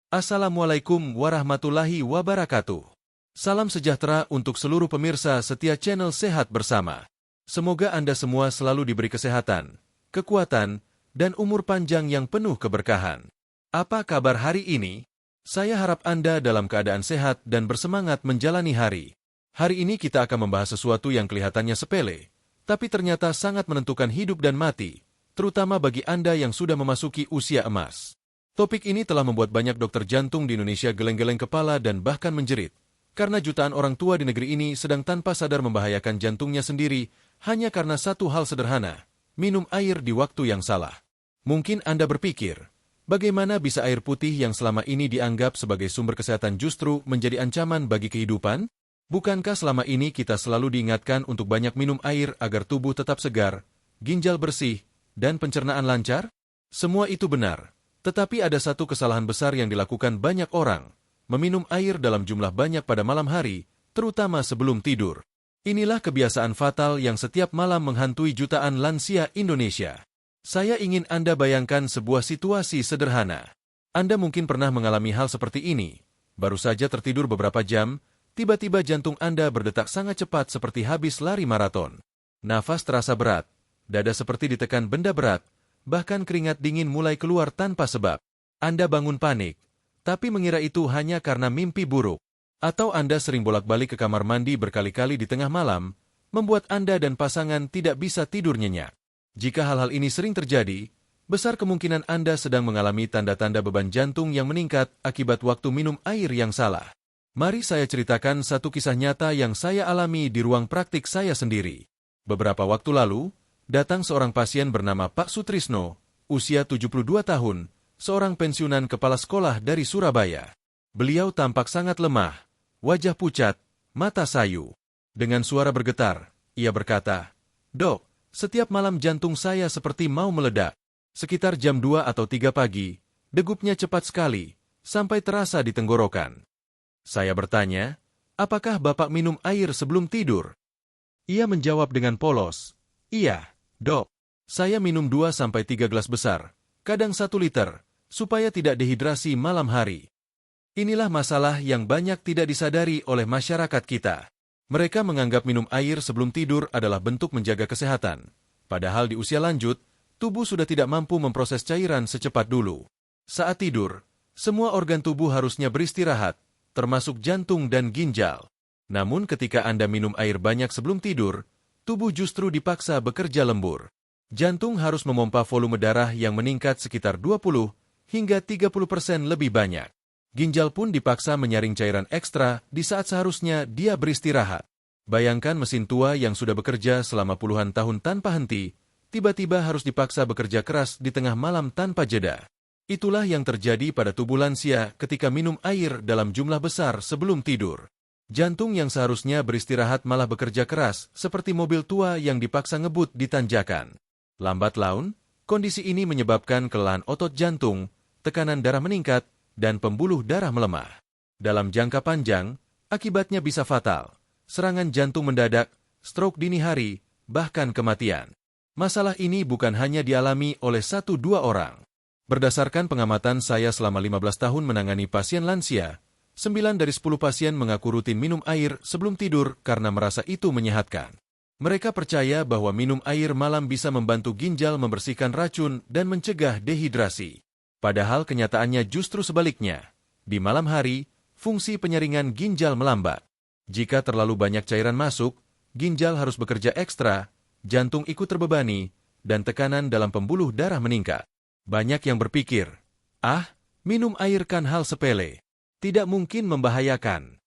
Assalamualaikum warahmatullahi wabarakatuh. Salam sejahtera untuk seluruh pemirsa setia channel Sehat Bersama. Semoga Anda semua selalu diberi kesehatan, kekuatan, dan umur panjang yang penuh keberkahan. Apa kabar hari ini? Saya harap Anda dalam keadaan sehat dan bersemangat menjalani hari. Hari ini kita akan membahas sesuatu yang kelihatannya sepele, tapi ternyata sangat menentukan hidup dan mati, terutama bagi Anda yang sudah memasuki usia emas. Topik ini telah membuat banyak dokter jantung di Indonesia geleng-geleng kepala dan bahkan menjerit, karena jutaan orang tua di negeri ini sedang tanpa sadar membahayakan jantungnya sendiri hanya karena satu hal sederhana, minum air di waktu yang salah. Mungkin Anda berpikir, bagaimana bisa air putih yang selama ini dianggap sebagai sumber kesehatan justru menjadi ancaman bagi kehidupan? Bukankah selama ini kita selalu diingatkan untuk banyak minum air agar tubuh tetap segar, ginjal bersih, dan pencernaan lancar? Semua itu benar. Tetapi ada satu kesalahan besar yang dilakukan banyak orang, meminum air dalam jumlah banyak pada malam hari, terutama sebelum tidur. Inilah kebiasaan fatal yang setiap malam menghantui jutaan lansia Indonesia. Saya ingin Anda bayangkan sebuah situasi sederhana. Anda mungkin pernah mengalami hal seperti ini. Baru saja tertidur beberapa jam, tiba-tiba jantung Anda berdetak sangat cepat seperti habis lari maraton. Nafas terasa berat, dada seperti ditekan benda berat, bahkan keringat dingin mulai keluar tanpa sebab. Anda bangun panik, tapi mengira itu hanya karena mimpi buruk. Atau Anda sering bolak-balik ke kamar mandi berkali-kali di tengah malam, membuat Anda dan pasangan tidak bisa tidur nyenyak. Jika hal-hal ini sering terjadi, besar kemungkinan Anda sedang mengalami tanda-tanda beban jantung yang meningkat akibat waktu minum air yang salah. Mari saya ceritakan satu kisah nyata yang saya alami di ruang praktik saya sendiri. Beberapa waktu lalu, datang seorang pasien bernama Pak Sutrisno, usia 72 tahun, seorang pensiunan kepala sekolah dari Surabaya. Beliau tampak sangat lemah, wajah pucat, mata sayu. Dengan suara bergetar, ia berkata, "Dok, setiap malam jantung saya seperti mau meledak. Sekitar jam 2 atau 3 pagi, degupnya cepat sekali, sampai terasa di tenggorokan." Saya bertanya, "Apakah Bapak minum air sebelum tidur?" Ia menjawab dengan polos, "Iya, Dok, saya minum 2-3 gelas besar, kadang 1 liter, supaya tidak dehidrasi malam hari." Inilah masalah yang banyak tidak disadari oleh masyarakat kita. Mereka menganggap minum air sebelum tidur adalah bentuk menjaga kesehatan. Padahal di usia lanjut, tubuh sudah tidak mampu memproses cairan secepat dulu. Saat tidur, semua organ tubuh harusnya beristirahat, termasuk jantung dan ginjal. Namun ketika Anda minum air banyak sebelum tidur, tubuh justru dipaksa bekerja lembur. Jantung harus memompa volume darah yang meningkat sekitar 20 hingga 30% lebih banyak. Ginjal pun dipaksa menyaring cairan ekstra di saat seharusnya dia beristirahat. Bayangkan mesin tua yang sudah bekerja selama puluhan tahun tanpa henti, tiba-tiba harus dipaksa bekerja keras di tengah malam tanpa jeda. Itulah yang terjadi pada tubuh lansia ketika minum air dalam jumlah besar sebelum tidur. Jantung yang seharusnya beristirahat malah bekerja keras, seperti mobil tua yang dipaksa ngebut di tanjakan. Lambat laun, kondisi ini menyebabkan kelelahan otot jantung, tekanan darah meningkat, dan pembuluh darah melemah. Dalam jangka panjang, akibatnya bisa fatal. Serangan jantung mendadak, stroke dini hari, bahkan kematian. Masalah ini bukan hanya dialami oleh 1-2 orang. Berdasarkan pengamatan saya selama 15 tahun menangani pasien lansia, 9 dari 10 pasien mengaku rutin minum air sebelum tidur karena merasa itu menyehatkan. Mereka percaya bahwa minum air malam bisa membantu ginjal membersihkan racun dan mencegah dehidrasi. Padahal kenyataannya justru sebaliknya. Di malam hari, fungsi penyaringan ginjal melambat. Jika terlalu banyak cairan masuk, ginjal harus bekerja ekstra, jantung ikut terbebani, dan tekanan dalam pembuluh darah meningkat. Banyak yang berpikir, minum air kan hal sepele. Tidak mungkin membahayakan.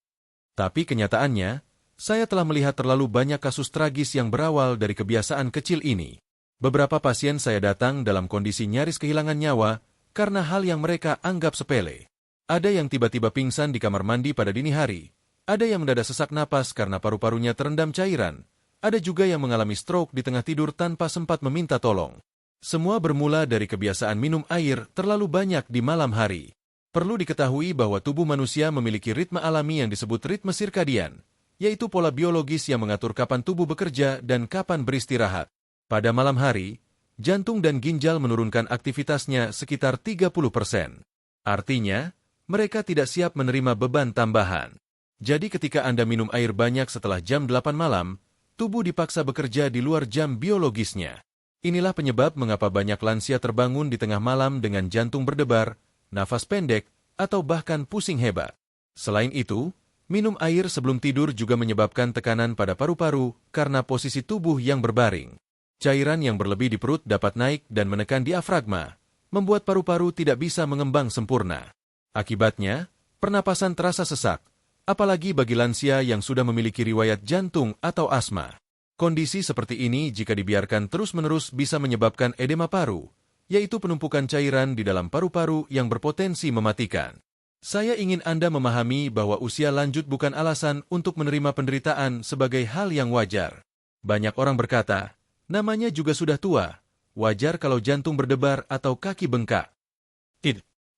Tapi kenyataannya, saya telah melihat terlalu banyak kasus tragis yang berawal dari kebiasaan kecil ini. Beberapa pasien saya datang dalam kondisi nyaris kehilangan nyawa karena hal yang mereka anggap sepele. Ada yang tiba-tiba pingsan di kamar mandi pada dini hari. Ada yang mendadak sesak napas karena paru-parunya terendam cairan. Ada juga yang mengalami stroke di tengah tidur tanpa sempat meminta tolong. Semua bermula dari kebiasaan minum air terlalu banyak di malam hari. Perlu diketahui bahwa tubuh manusia memiliki ritme alami yang disebut ritme sirkadian, yaitu pola biologis yang mengatur kapan tubuh bekerja dan kapan beristirahat. Pada malam hari, jantung dan ginjal menurunkan aktivitasnya sekitar 30%. Artinya, mereka tidak siap menerima beban tambahan. Jadi ketika Anda minum air banyak setelah jam 8 malam, tubuh dipaksa bekerja di luar jam biologisnya. Inilah penyebab mengapa banyak lansia terbangun di tengah malam dengan jantung berdebar, nafas pendek, atau bahkan pusing hebat. Selain itu, minum air sebelum tidur juga menyebabkan tekanan pada paru-paru karena posisi tubuh yang berbaring. Cairan yang berlebih di perut dapat naik dan menekan diafragma, membuat paru-paru tidak bisa mengembang sempurna. Akibatnya, pernapasan terasa sesak, apalagi bagi lansia yang sudah memiliki riwayat jantung atau asma. Kondisi seperti ini jika dibiarkan terus-menerus bisa menyebabkan edema paru, yaitu penumpukan cairan di dalam paru-paru yang berpotensi mematikan. Saya ingin Anda memahami bahwa usia lanjut bukan alasan untuk menerima penderitaan sebagai hal yang wajar. Banyak orang berkata, namanya juga sudah tua, wajar kalau jantung berdebar atau kaki bengkak.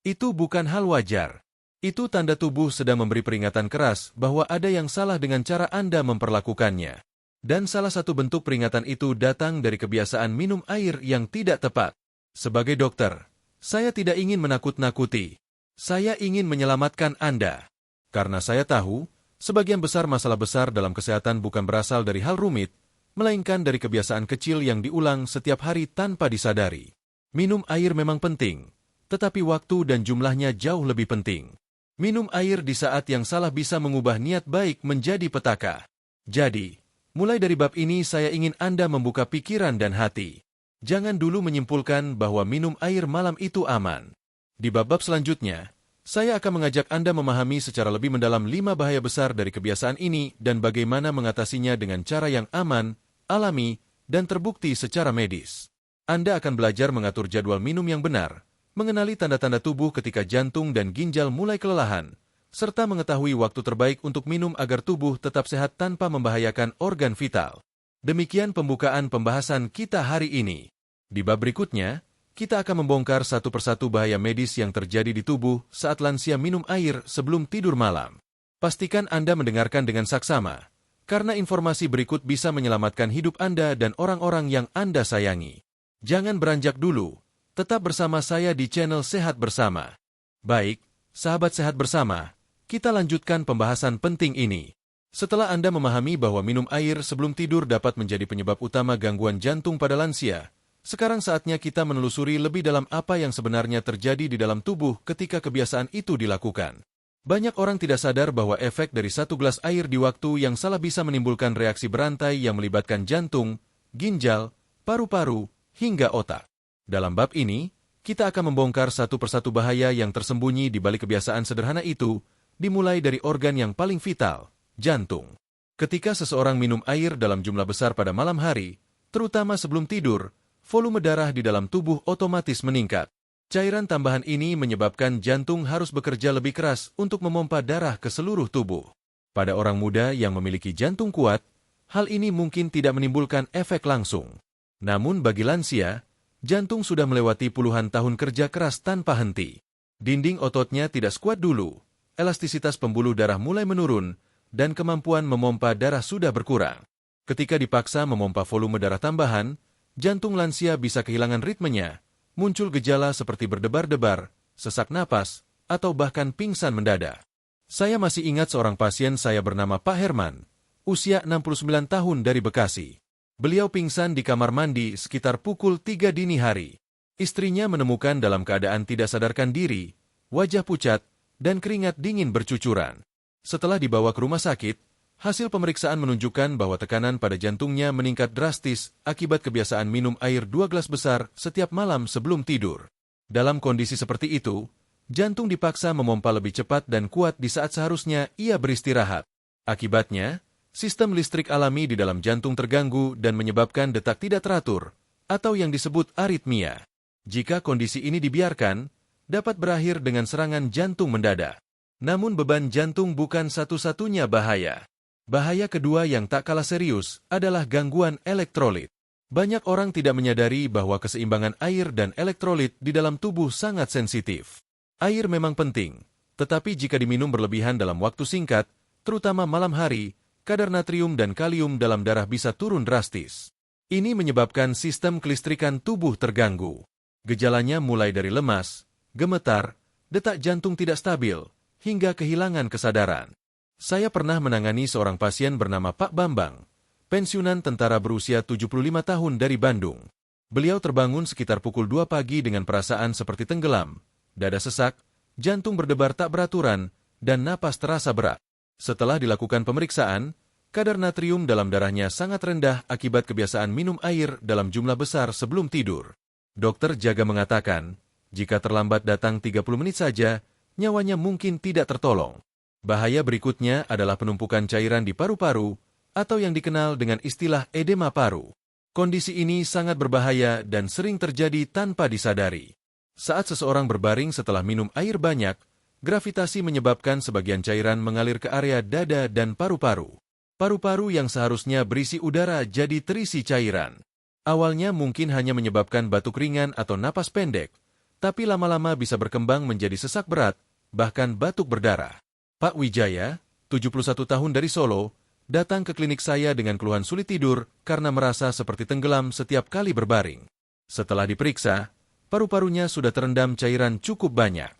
Itu bukan hal wajar. Itu tanda tubuh sedang memberi peringatan keras bahwa ada yang salah dengan cara Anda memperlakukannya. Dan salah satu bentuk peringatan itu datang dari kebiasaan minum air yang tidak tepat. Sebagai dokter, saya tidak ingin menakut-nakuti. Saya ingin menyelamatkan Anda. Karena saya tahu, sebagian besar masalah besar dalam kesehatan bukan berasal dari hal rumit, melainkan dari kebiasaan kecil yang diulang setiap hari tanpa disadari. Minum air memang penting, tetapi waktu dan jumlahnya jauh lebih penting. Minum air di saat yang salah bisa mengubah niat baik menjadi petaka. Jadi, mulai dari bab ini saya ingin Anda membuka pikiran dan hati. Jangan dulu menyimpulkan bahwa minum air malam itu aman. Di bab-bab selanjutnya, saya akan mengajak Anda memahami secara lebih mendalam 5 bahaya besar dari kebiasaan ini dan bagaimana mengatasinya dengan cara yang aman, alami, dan terbukti secara medis. Anda akan belajar mengatur jadwal minum yang benar, mengenali tanda-tanda tubuh ketika jantung dan ginjal mulai kelelahan, serta mengetahui waktu terbaik untuk minum agar tubuh tetap sehat tanpa membahayakan organ vital. Demikian pembukaan pembahasan kita hari ini. Di bab berikutnya, kita akan membongkar satu persatu bahaya medis yang terjadi di tubuh saat lansia minum air sebelum tidur malam. Pastikan Anda mendengarkan dengan saksama, karena informasi berikut bisa menyelamatkan hidup Anda dan orang-orang yang Anda sayangi. Jangan beranjak dulu, tetap bersama saya di channel Sehat Bersama. Baik, sahabat sehat bersama, kita lanjutkan pembahasan penting ini. Setelah Anda memahami bahwa minum air sebelum tidur dapat menjadi penyebab utama gangguan jantung pada lansia, sekarang saatnya kita menelusuri lebih dalam apa yang sebenarnya terjadi di dalam tubuh ketika kebiasaan itu dilakukan. Banyak orang tidak sadar bahwa efek dari satu gelas air di waktu yang salah bisa menimbulkan reaksi berantai yang melibatkan jantung, ginjal, paru-paru, hingga otak. Dalam bab ini, kita akan membongkar satu persatu bahaya yang tersembunyi di balik kebiasaan sederhana itu, dimulai dari organ yang paling vital, jantung. Ketika seseorang minum air dalam jumlah besar pada malam hari, terutama sebelum tidur, volume darah di dalam tubuh otomatis meningkat. Cairan tambahan ini menyebabkan jantung harus bekerja lebih keras untuk memompa darah ke seluruh tubuh. Pada orang muda yang memiliki jantung kuat, hal ini mungkin tidak menimbulkan efek langsung. Namun bagi lansia, jantung sudah melewati puluhan tahun kerja keras tanpa henti. Dinding ototnya tidak sekuat dulu, elastisitas pembuluh darah mulai menurun, dan kemampuan memompa darah sudah berkurang. Ketika dipaksa memompa volume darah tambahan, jantung lansia bisa kehilangan ritmenya, muncul gejala seperti berdebar-debar, sesak napas, atau bahkan pingsan mendadak. Saya masih ingat seorang pasien saya bernama Pak Herman, usia 69 tahun dari Bekasi. Beliau pingsan di kamar mandi sekitar pukul 3 dini hari. Istrinya menemukan dalam keadaan tidak sadarkan diri, wajah pucat, dan keringat dingin bercucuran. Setelah dibawa ke rumah sakit, hasil pemeriksaan menunjukkan bahwa tekanan pada jantungnya meningkat drastis akibat kebiasaan minum air 2 gelas besar setiap malam sebelum tidur. Dalam kondisi seperti itu, jantung dipaksa memompa lebih cepat dan kuat di saat seharusnya ia beristirahat. Akibatnya, sistem listrik alami di dalam jantung terganggu dan menyebabkan detak tidak teratur, atau yang disebut aritmia. Jika kondisi ini dibiarkan, dapat berakhir dengan serangan jantung mendadak. Namun beban jantung bukan satu-satunya bahaya. Bahaya kedua yang tak kalah serius adalah gangguan elektrolit. Banyak orang tidak menyadari bahwa keseimbangan air dan elektrolit di dalam tubuh sangat sensitif. Air memang penting, tetapi jika diminum berlebihan dalam waktu singkat, terutama malam hari, kadar natrium dan kalium dalam darah bisa turun drastis. Ini menyebabkan sistem kelistrikan tubuh terganggu. Gejalanya mulai dari lemas, gemetar, detak jantung tidak stabil, hingga kehilangan kesadaran. Saya pernah menangani seorang pasien bernama Pak Bambang, pensiunan tentara berusia 75 tahun dari Bandung. Beliau terbangun sekitar pukul 2 pagi dengan perasaan seperti tenggelam, dada sesak, jantung berdebar tak beraturan, dan napas terasa berat. Setelah dilakukan pemeriksaan, kadar natrium dalam darahnya sangat rendah akibat kebiasaan minum air dalam jumlah besar sebelum tidur. Dokter jaga mengatakan, jika terlambat datang 30 menit saja, nyawanya mungkin tidak tertolong. Bahaya berikutnya adalah penumpukan cairan di paru-paru, atau yang dikenal dengan istilah edema paru. Kondisi ini sangat berbahaya dan sering terjadi tanpa disadari. Saat seseorang berbaring setelah minum air banyak, gravitasi menyebabkan sebagian cairan mengalir ke area dada dan paru-paru. Paru-paru yang seharusnya berisi udara jadi terisi cairan. Awalnya mungkin hanya menyebabkan batuk ringan atau napas pendek, tapi lama-lama bisa berkembang menjadi sesak berat, bahkan batuk berdarah. Pak Wijaya, 71 tahun dari Solo, datang ke klinik saya dengan keluhan sulit tidur karena merasa seperti tenggelam setiap kali berbaring. Setelah diperiksa, paru-parunya sudah terendam cairan cukup banyak.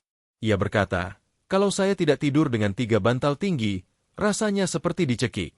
Ia berkata, kalau saya tidak tidur dengan 3 bantal tinggi, rasanya seperti dicekik.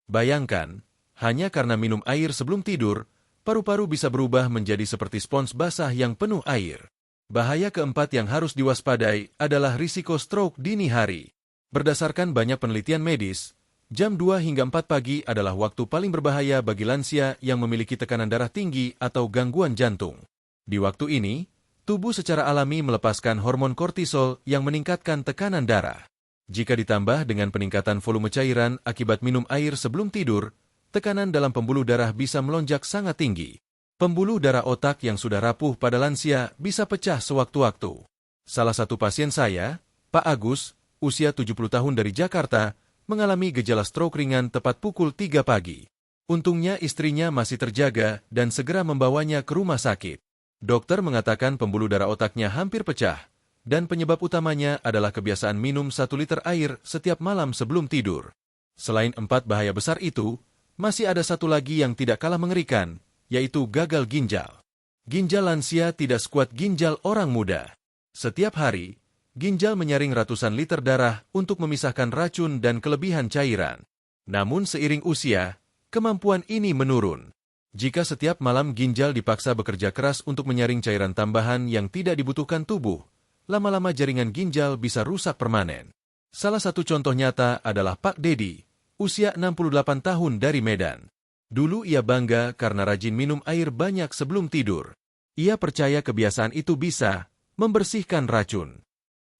Bayangkan, hanya karena minum air sebelum tidur, paru-paru bisa berubah menjadi seperti spons basah yang penuh air. Bahaya keempat yang harus diwaspadai adalah risiko stroke dini hari. Berdasarkan banyak penelitian medis, jam 2 hingga 4 pagi adalah waktu paling berbahaya bagi lansia yang memiliki tekanan darah tinggi atau gangguan jantung. Di waktu ini, tubuh secara alami melepaskan hormon kortisol yang meningkatkan tekanan darah. Jika ditambah dengan peningkatan volume cairan akibat minum air sebelum tidur, tekanan dalam pembuluh darah bisa melonjak sangat tinggi. Pembuluh darah otak yang sudah rapuh pada lansia bisa pecah sewaktu-waktu. Salah satu pasien saya, Pak Agus, usia 70 tahun dari Jakarta, mengalami gejala stroke ringan tepat pukul 3 pagi. Untungnya istrinya masih terjaga dan segera membawanya ke rumah sakit. Dokter mengatakan pembuluh darah otaknya hampir pecah, dan penyebab utamanya adalah kebiasaan minum 1 liter air setiap malam sebelum tidur. Selain 4 bahaya besar itu, masih ada satu lagi yang tidak kalah mengerikan, yaitu gagal ginjal. Ginjal lansia tidak sekuat ginjal orang muda. Setiap hari, ginjal menyaring ratusan liter darah untuk memisahkan racun dan kelebihan cairan. Namun seiring usia, kemampuan ini menurun. Jika setiap malam ginjal dipaksa bekerja keras untuk menyaring cairan tambahan yang tidak dibutuhkan tubuh, lama-lama jaringan ginjal bisa rusak permanen. Salah satu contoh nyata adalah Pak Dedi, usia 68 tahun dari Medan. Dulu ia bangga karena rajin minum air banyak sebelum tidur. Ia percaya kebiasaan itu bisa membersihkan racun.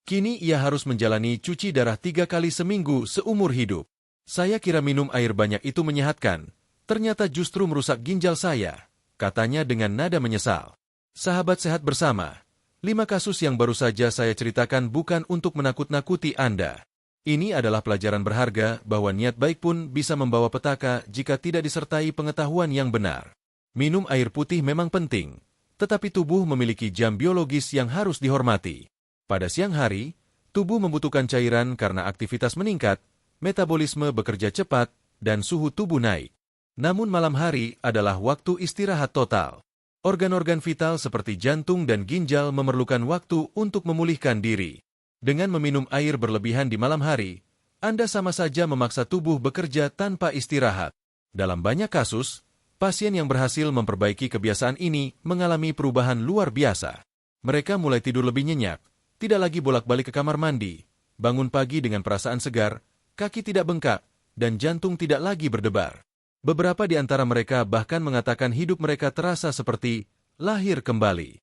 Kini ia harus menjalani cuci darah 3 kali seminggu seumur hidup. Saya kira minum air banyak itu menyehatkan, ternyata justru merusak ginjal saya, katanya dengan nada menyesal. Sahabat sehat bersama, 5 kasus yang baru saja saya ceritakan bukan untuk menakut-nakuti Anda. Ini adalah pelajaran berharga bahwa niat baik pun bisa membawa petaka jika tidak disertai pengetahuan yang benar. Minum air putih memang penting, tetapi tubuh memiliki jam biologis yang harus dihormati. Pada siang hari, tubuh membutuhkan cairan karena aktivitas meningkat, metabolisme bekerja cepat, dan suhu tubuh naik. Namun malam hari adalah waktu istirahat total. Organ-organ vital seperti jantung dan ginjal memerlukan waktu untuk memulihkan diri. Dengan meminum air berlebihan di malam hari, Anda sama saja memaksa tubuh bekerja tanpa istirahat. Dalam banyak kasus, pasien yang berhasil memperbaiki kebiasaan ini mengalami perubahan luar biasa. Mereka mulai tidur lebih nyenyak, tidak lagi bolak-balik ke kamar mandi, bangun pagi dengan perasaan segar, kaki tidak bengkak, dan jantung tidak lagi berdebar. Beberapa di antara mereka bahkan mengatakan hidup mereka terasa seperti lahir kembali.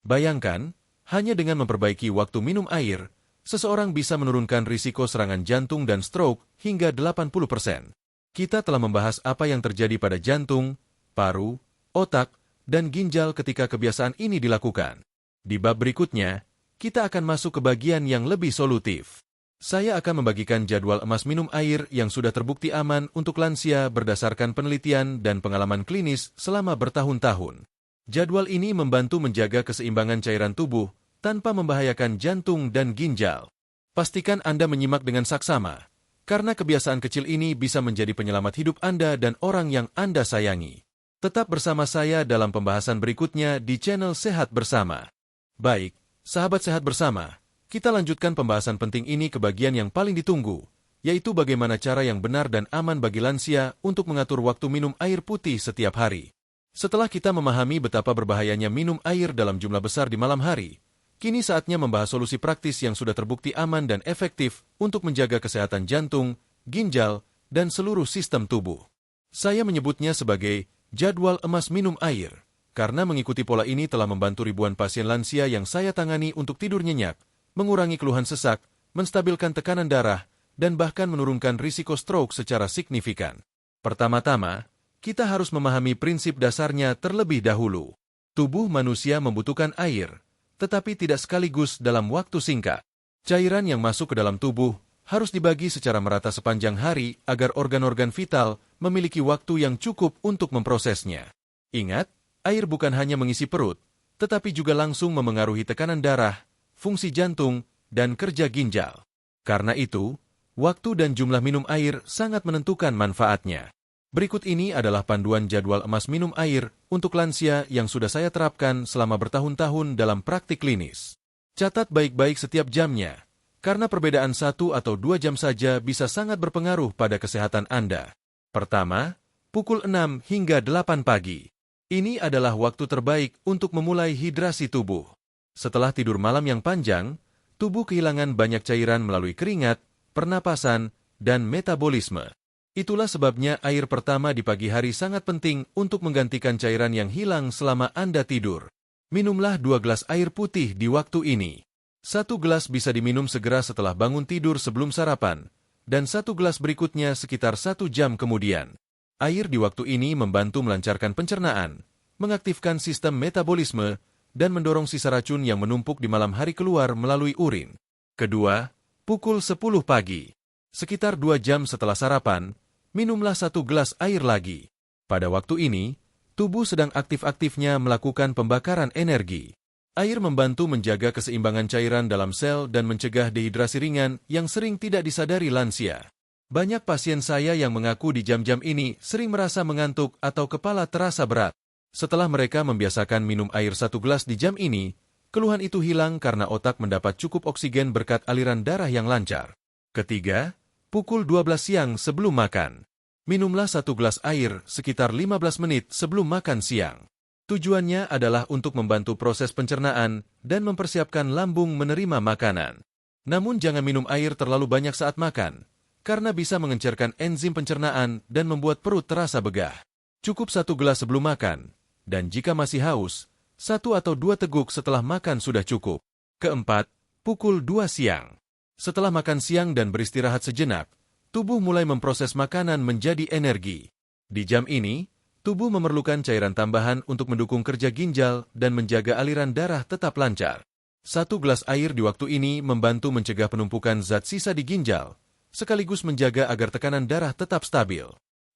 Bayangkan, hanya dengan memperbaiki waktu minum air, seseorang bisa menurunkan risiko serangan jantung dan stroke hingga 80%. Kita telah membahas apa yang terjadi pada jantung, paru, otak, dan ginjal ketika kebiasaan ini dilakukan. Di bab berikutnya, kita akan masuk ke bagian yang lebih solutif. Saya akan membagikan jadwal emas minum air yang sudah terbukti aman untuk lansia berdasarkan penelitian dan pengalaman klinis selama bertahun-tahun. Jadwal ini membantu menjaga keseimbangan cairan tubuh tanpa membahayakan jantung dan ginjal. Pastikan Anda menyimak dengan saksama, karena kebiasaan kecil ini bisa menjadi penyelamat hidup Anda dan orang yang Anda sayangi. Tetap bersama saya dalam pembahasan berikutnya di channel Sehat Bersama. Baik, sahabat sehat bersama, Kita lanjutkan pembahasan penting ini ke bagian yang paling ditunggu, yaitu bagaimana cara yang benar dan aman bagi lansia untuk mengatur waktu minum air putih setiap hari. Setelah kita memahami betapa berbahayanya minum air dalam jumlah besar di malam hari, kini saatnya membahas solusi praktis yang sudah terbukti aman dan efektif untuk menjaga kesehatan jantung, ginjal, dan seluruh sistem tubuh. Saya menyebutnya sebagai jadwal emas minum air, karena mengikuti pola ini telah membantu ribuan pasien lansia yang saya tangani untuk tidur nyenyak, mengurangi keluhan sesak, menstabilkan tekanan darah, dan bahkan menurunkan risiko stroke secara signifikan. Pertama-tama, kita harus memahami prinsip dasarnya terlebih dahulu. Tubuh manusia membutuhkan air, tetapi tidak sekaligus dalam waktu singkat. Cairan yang masuk ke dalam tubuh harus dibagi secara merata sepanjang hari agar organ-organ vital memiliki waktu yang cukup untuk memprosesnya. Ingat, air bukan hanya mengisi perut, tetapi juga langsung memengaruhi tekanan darah, fungsi jantung, dan kerja ginjal. Karena itu, waktu dan jumlah minum air sangat menentukan manfaatnya. Berikut ini adalah panduan jadwal emas minum air untuk lansia yang sudah saya terapkan selama bertahun-tahun dalam praktik klinis. Catat baik-baik setiap jamnya, karena perbedaan 1 atau 2 jam saja bisa sangat berpengaruh pada kesehatan Anda. Pertama, pukul 6 hingga 8 pagi. Ini adalah waktu terbaik untuk memulai hidrasi tubuh. Setelah tidur malam yang panjang, tubuh kehilangan banyak cairan melalui keringat, pernapasan, dan metabolisme. Itulah sebabnya air pertama di pagi hari sangat penting untuk menggantikan cairan yang hilang selama Anda tidur. Minumlah 2 gelas air putih di waktu ini. 1 gelas bisa diminum segera setelah bangun tidur sebelum sarapan, dan 1 gelas berikutnya sekitar 1 jam kemudian. Air di waktu ini membantu melancarkan pencernaan, mengaktifkan sistem metabolisme, dan mendorong sisa racun yang menumpuk di malam hari keluar melalui urin. Kedua, pukul 10 pagi. Sekitar 2 jam setelah sarapan, minumlah 1 gelas air lagi. Pada waktu ini, tubuh sedang aktif-aktifnya melakukan pembakaran energi. Air membantu menjaga keseimbangan cairan dalam sel dan mencegah dehidrasi ringan yang sering tidak disadari lansia. Banyak pasien saya yang mengaku di jam-jam ini sering merasa mengantuk atau kepala terasa berat. Setelah mereka membiasakan minum air 1 gelas di jam ini, keluhan itu hilang karena otak mendapat cukup oksigen berkat aliran darah yang lancar. Ketiga, pukul 12 siang sebelum makan. Minumlah 1 gelas air sekitar 15 menit sebelum makan siang. Tujuannya adalah untuk membantu proses pencernaan dan mempersiapkan lambung menerima makanan. Namun jangan minum air terlalu banyak saat makan, karena bisa mengencerkan enzim pencernaan dan membuat perut terasa begah. Cukup 1 gelas sebelum makan, dan jika masih haus, 1 atau 2 teguk setelah makan sudah cukup. Keempat, pukul 2 siang. Setelah makan siang dan beristirahat sejenak, tubuh mulai memproses makanan menjadi energi. Di jam ini, tubuh memerlukan cairan tambahan untuk mendukung kerja ginjal dan menjaga aliran darah tetap lancar. 1 gelas air di waktu ini membantu mencegah penumpukan zat sisa di ginjal, sekaligus menjaga agar tekanan darah tetap stabil.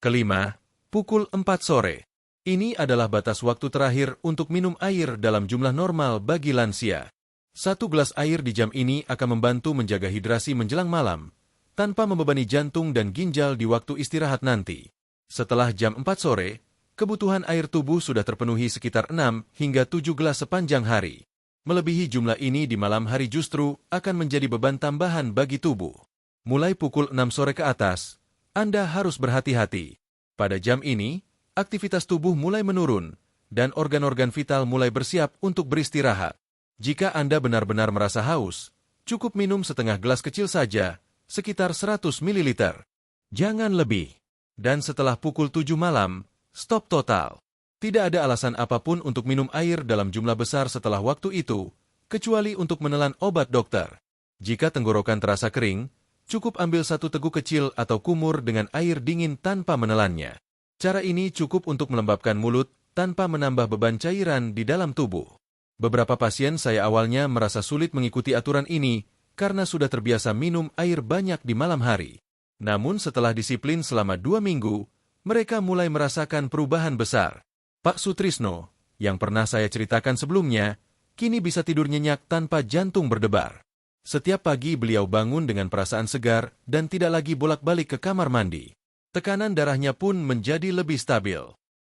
Kelima, pukul 4 sore. Ini adalah batas waktu terakhir untuk minum air dalam jumlah normal bagi lansia. 1 gelas air di jam ini akan membantu menjaga hidrasi menjelang malam, tanpa membebani jantung dan ginjal di waktu istirahat nanti. Setelah jam 4 sore, kebutuhan air tubuh sudah terpenuhi sekitar 6 hingga 7 gelas sepanjang hari. Melebihi jumlah ini di malam hari justru akan menjadi beban tambahan bagi tubuh. Mulai pukul 6 sore ke atas, Anda harus berhati-hati. Pada jam ini, aktivitas tubuh mulai menurun, dan organ-organ vital mulai bersiap untuk beristirahat. Jika Anda benar-benar merasa haus, cukup minum setengah gelas kecil saja, sekitar 100 ml. Jangan lebih. Dan setelah pukul 7 malam, stop total. Tidak ada alasan apapun untuk minum air dalam jumlah besar setelah waktu itu, kecuali untuk menelan obat dokter. Jika tenggorokan terasa kering, cukup ambil 1 teguk kecil atau kumur dengan air dingin tanpa menelannya. Cara ini cukup untuk melembabkan mulut tanpa menambah beban cairan di dalam tubuh. Beberapa pasien saya awalnya merasa sulit mengikuti aturan ini karena sudah terbiasa minum air banyak di malam hari. Namun setelah disiplin selama 2 minggu, mereka mulai merasakan perubahan besar. Pak Sutrisno, yang pernah saya ceritakan sebelumnya, kini bisa tidur nyenyak tanpa jantung berdebar. Setiap pagi beliau bangun dengan perasaan segar dan tidak lagi bolak-balik ke kamar mandi. Tekanan darahnya pun menjadi lebih stabil.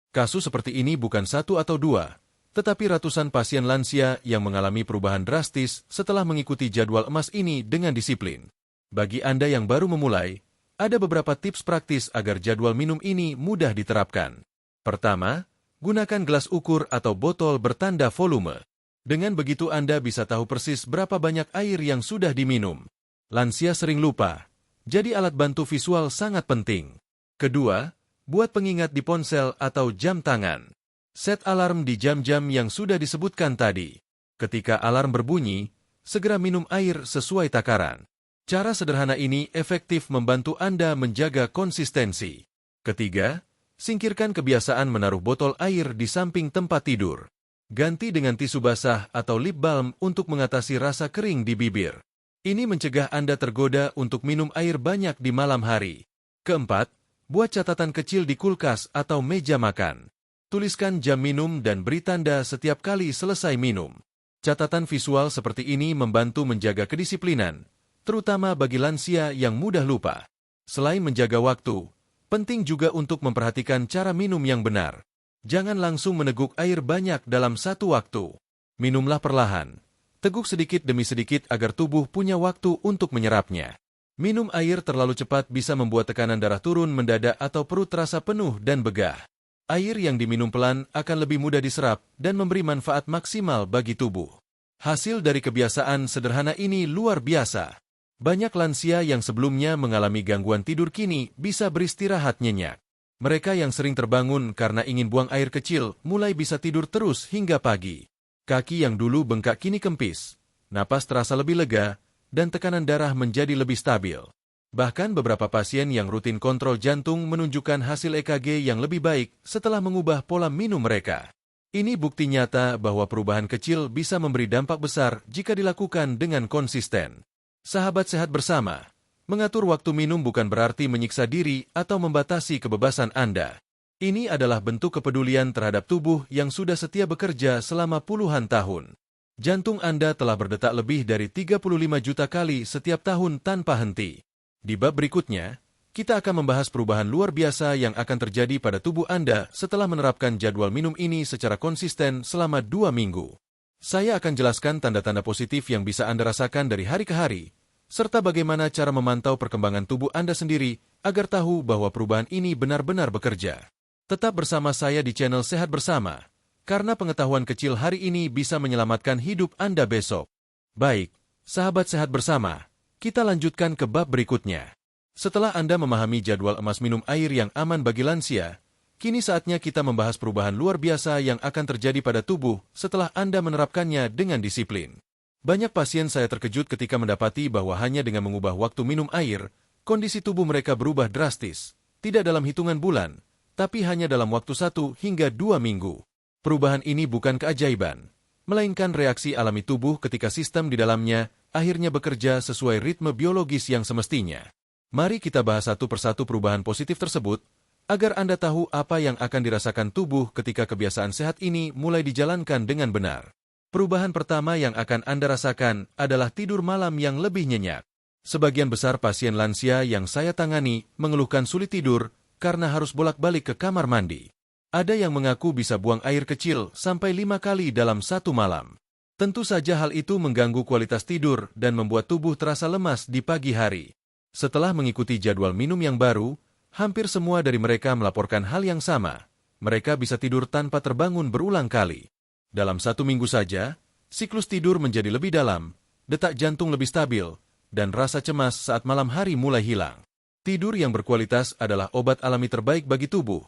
Kasus seperti ini bukan 1 atau 2, Tetapi ratusan pasien lansia yang mengalami perubahan drastis setelah mengikuti jadwal emas ini dengan disiplin. Bagi Anda yang baru memulai, ada beberapa tips praktis agar jadwal minum ini mudah diterapkan. Pertama, gunakan gelas ukur atau botol bertanda volume. Dengan begitu Anda bisa tahu persis berapa banyak air yang sudah diminum. Lansia sering lupa, jadi alat bantu visual sangat penting. Kedua, buat pengingat di ponsel atau jam tangan. Set alarm di jam-jam yang sudah disebutkan tadi. Ketika alarm berbunyi, segera minum air sesuai takaran. Cara sederhana ini efektif membantu Anda menjaga konsistensi. Ketiga, singkirkan kebiasaan menaruh botol air di samping tempat tidur. Ganti dengan tisu basah atau lip balm untuk mengatasi rasa kering di bibir. Ini mencegah Anda tergoda untuk minum air banyak di malam hari. Keempat, buat catatan kecil di kulkas atau meja makan. Tuliskan jam minum dan beri tanda setiap kali selesai minum. Catatan visual seperti ini membantu menjaga kedisiplinan, terutama bagi lansia yang mudah lupa. Selain menjaga waktu, penting juga untuk memperhatikan cara minum yang benar. Jangan langsung meneguk air banyak dalam satu waktu. Minumlah perlahan. Teguk sedikit demi sedikit agar tubuh punya waktu untuk menyerapnya. Minum air terlalu cepat bisa membuat tekanan darah turun mendadak atau perut terasa penuh dan begah. Air yang diminum pelan akan lebih mudah diserap dan memberi manfaat maksimal bagi tubuh. Hasil dari kebiasaan sederhana ini luar biasa. Banyak lansia yang sebelumnya mengalami gangguan tidur kini bisa beristirahat nyenyak. Mereka yang sering terbangun karena ingin buang air kecil mulai bisa tidur terus hingga pagi. Kaki yang dulu bengkak kini kempis, napas terasa lebih lega, dan tekanan darah menjadi lebih stabil. Bahkan beberapa pasien yang rutin kontrol jantung menunjukkan hasil EKG yang lebih baik setelah mengubah pola minum mereka. Ini bukti nyata bahwa perubahan kecil bisa memberi dampak besar jika dilakukan dengan konsisten. Sahabat sehat bersama, mengatur waktu minum bukan berarti menyiksa diri atau membatasi kebebasan Anda. Ini adalah bentuk kepedulian terhadap tubuh yang sudah setia bekerja selama puluhan tahun. Jantung Anda telah berdetak lebih dari 35 juta kali setiap tahun tanpa henti. Di bab berikutnya, kita akan membahas perubahan luar biasa yang akan terjadi pada tubuh Anda setelah menerapkan jadwal minum ini secara konsisten selama 2 minggu. Saya akan jelaskan tanda-tanda positif yang bisa Anda rasakan dari hari ke hari, serta bagaimana cara memantau perkembangan tubuh Anda sendiri agar tahu bahwa perubahan ini benar-benar bekerja. Tetap bersama saya di channel Sehat Bersama, karena pengetahuan kecil hari ini bisa menyelamatkan hidup Anda besok. Baik, sahabat sehat bersama, kita lanjutkan ke bab berikutnya. Setelah Anda memahami jadwal emas minum air yang aman bagi lansia, kini saatnya kita membahas perubahan luar biasa yang akan terjadi pada tubuh setelah Anda menerapkannya dengan disiplin. Banyak pasien saya terkejut ketika mendapati bahwa hanya dengan mengubah waktu minum air, kondisi tubuh mereka berubah drastis, tidak dalam hitungan bulan, tapi hanya dalam waktu 1 hingga 2 minggu. Perubahan ini bukan keajaiban, melainkan reaksi alami tubuh ketika sistem di dalamnya akhirnya bekerja sesuai ritme biologis yang semestinya. Mari kita bahas satu persatu perubahan positif tersebut, agar Anda tahu apa yang akan dirasakan tubuh ketika kebiasaan sehat ini mulai dijalankan dengan benar. Perubahan pertama yang akan Anda rasakan adalah tidur malam yang lebih nyenyak. Sebagian besar pasien lansia yang saya tangani mengeluhkan sulit tidur karena harus bolak-balik ke kamar mandi. Ada yang mengaku bisa buang air kecil sampai 5 kali dalam satu malam. Tentu saja hal itu mengganggu kualitas tidur dan membuat tubuh terasa lemas di pagi hari. Setelah mengikuti jadwal minum yang baru, hampir semua dari mereka melaporkan hal yang sama. Mereka bisa tidur tanpa terbangun berulang kali. Dalam 1 minggu saja, siklus tidur menjadi lebih dalam, detak jantung lebih stabil, dan rasa cemas saat malam hari mulai hilang. Tidur yang berkualitas adalah obat alami terbaik bagi tubuh,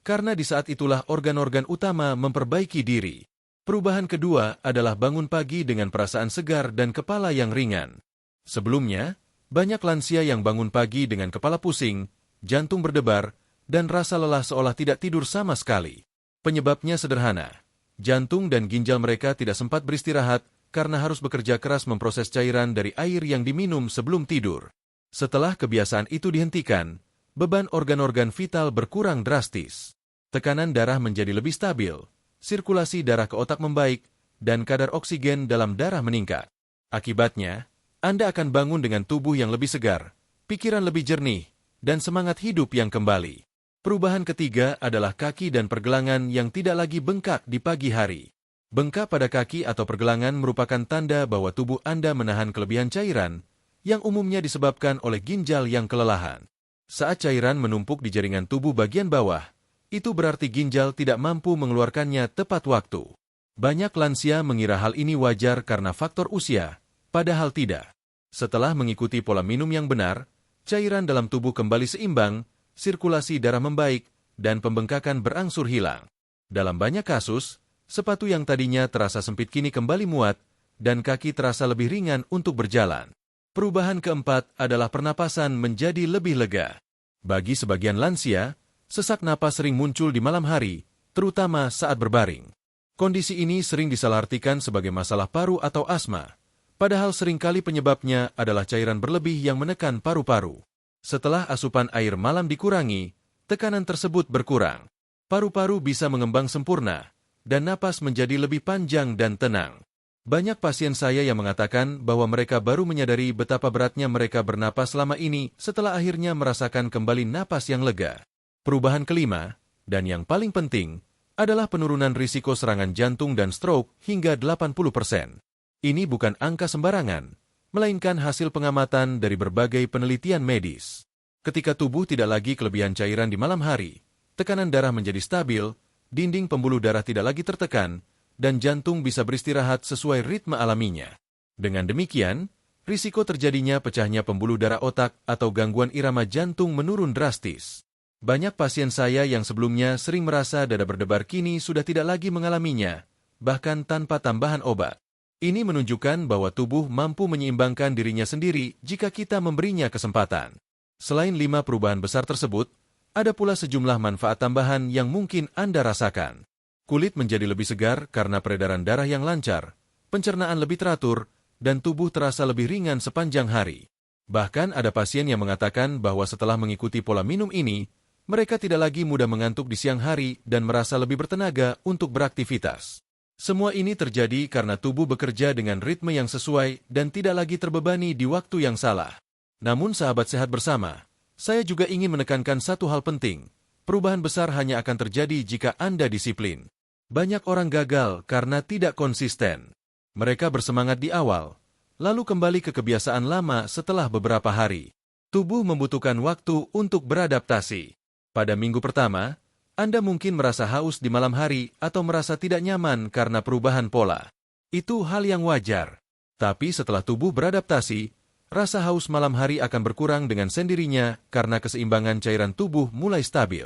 karena di saat itulah organ-organ utama memperbaiki diri. Perubahan kedua adalah bangun pagi dengan perasaan segar dan kepala yang ringan. Sebelumnya, banyak lansia yang bangun pagi dengan kepala pusing, jantung berdebar, dan rasa lelah seolah tidak tidur sama sekali. Penyebabnya sederhana. Jantung dan ginjal mereka tidak sempat beristirahat karena harus bekerja keras memproses cairan dari air yang diminum sebelum tidur. Setelah kebiasaan itu dihentikan, beban organ-organ vital berkurang drastis. Tekanan darah menjadi lebih stabil, sirkulasi darah ke otak membaik, dan kadar oksigen dalam darah meningkat. Akibatnya, Anda akan bangun dengan tubuh yang lebih segar, pikiran lebih jernih, dan semangat hidup yang kembali. Perubahan ketiga adalah kaki dan pergelangan yang tidak lagi bengkak di pagi hari. Bengkak pada kaki atau pergelangan merupakan tanda bahwa tubuh Anda menahan kelebihan cairan, yang umumnya disebabkan oleh ginjal yang kelelahan. Saat cairan menumpuk di jaringan tubuh bagian bawah, itu berarti ginjal tidak mampu mengeluarkannya tepat waktu. Banyak lansia mengira hal ini wajar karena faktor usia, padahal tidak. Setelah mengikuti pola minum yang benar, cairan dalam tubuh kembali seimbang, sirkulasi darah membaik, dan pembengkakan berangsur hilang. Dalam banyak kasus, sepatu yang tadinya terasa sempit kini kembali muat, dan kaki terasa lebih ringan untuk berjalan. Perubahan keempat adalah pernapasan menjadi lebih lega. Bagi sebagian lansia, sesak napas sering muncul di malam hari, terutama saat berbaring. Kondisi ini sering disalahartikan sebagai masalah paru atau asma, padahal seringkali penyebabnya adalah cairan berlebih yang menekan paru-paru. Setelah asupan air malam dikurangi, tekanan tersebut berkurang. Paru-paru bisa mengembang sempurna, dan napas menjadi lebih panjang dan tenang. Banyak pasien saya yang mengatakan bahwa mereka baru menyadari betapa beratnya mereka bernapas selama ini setelah akhirnya merasakan kembali napas yang lega. Perubahan kelima, dan yang paling penting, adalah penurunan risiko serangan jantung dan stroke hingga 80%. Ini bukan angka sembarangan, melainkan hasil pengamatan dari berbagai penelitian medis. Ketika tubuh tidak lagi kelebihan cairan di malam hari, tekanan darah menjadi stabil, dinding pembuluh darah tidak lagi tertekan, dan jantung bisa beristirahat sesuai ritme alaminya. Dengan demikian, risiko terjadinya pecahnya pembuluh darah otak atau gangguan irama jantung menurun drastis. Banyak pasien saya yang sebelumnya sering merasa dada berdebar kini sudah tidak lagi mengalaminya, bahkan tanpa tambahan obat. Ini menunjukkan bahwa tubuh mampu menyeimbangkan dirinya sendiri jika kita memberinya kesempatan. Selain 5 perubahan besar tersebut, ada pula sejumlah manfaat tambahan yang mungkin Anda rasakan. Kulit menjadi lebih segar karena peredaran darah yang lancar, pencernaan lebih teratur, dan tubuh terasa lebih ringan sepanjang hari. Bahkan ada pasien yang mengatakan bahwa setelah mengikuti pola minum ini, mereka tidak lagi mudah mengantuk di siang hari dan merasa lebih bertenaga untuk beraktivitas. Semua ini terjadi karena tubuh bekerja dengan ritme yang sesuai dan tidak lagi terbebani di waktu yang salah. Namun sahabat sehat bersama, saya juga ingin menekankan satu hal penting. Perubahan besar hanya akan terjadi jika Anda disiplin. Banyak orang gagal karena tidak konsisten. Mereka bersemangat di awal, lalu kembali ke kebiasaan lama setelah beberapa hari. Tubuh membutuhkan waktu untuk beradaptasi. Pada minggu pertama, Anda mungkin merasa haus di malam hari atau merasa tidak nyaman karena perubahan pola. Itu hal yang wajar. Tapi setelah tubuh beradaptasi, rasa haus malam hari akan berkurang dengan sendirinya karena keseimbangan cairan tubuh mulai stabil.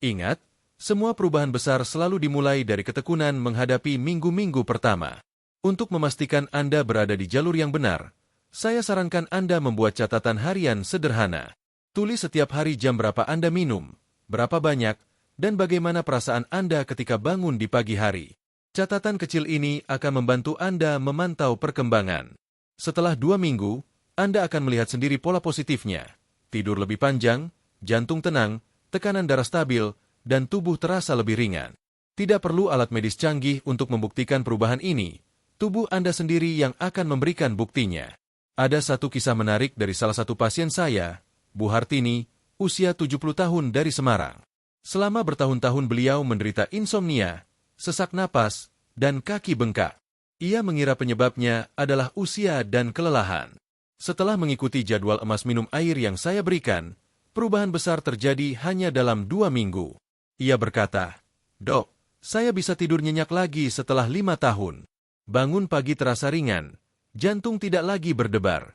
Ingat, semua perubahan besar selalu dimulai dari ketekunan menghadapi minggu-minggu pertama. Untuk memastikan Anda berada di jalur yang benar, saya sarankan Anda membuat catatan harian sederhana. Tulis setiap hari jam berapa Anda minum, berapa banyak, dan bagaimana perasaan Anda ketika bangun di pagi hari. Catatan kecil ini akan membantu Anda memantau perkembangan. Setelah 2 minggu, Anda akan melihat sendiri pola positifnya. Tidur lebih panjang, jantung tenang, tekanan darah stabil, dan tubuh terasa lebih ringan. Tidak perlu alat medis canggih untuk membuktikan perubahan ini. Tubuh Anda sendiri yang akan memberikan buktinya. Ada satu kisah menarik dari salah satu pasien saya, Bu Hartini, usia 70 tahun dari Semarang. Selama bertahun-tahun beliau menderita insomnia, sesak napas, dan kaki bengkak. Ia mengira penyebabnya adalah usia dan kelelahan. Setelah mengikuti jadwal emas minum air yang saya berikan, perubahan besar terjadi hanya dalam 2 minggu. Ia berkata, "Dok, saya bisa tidur nyenyak lagi setelah 5 tahun. Bangun pagi terasa ringan, jantung tidak lagi berdebar.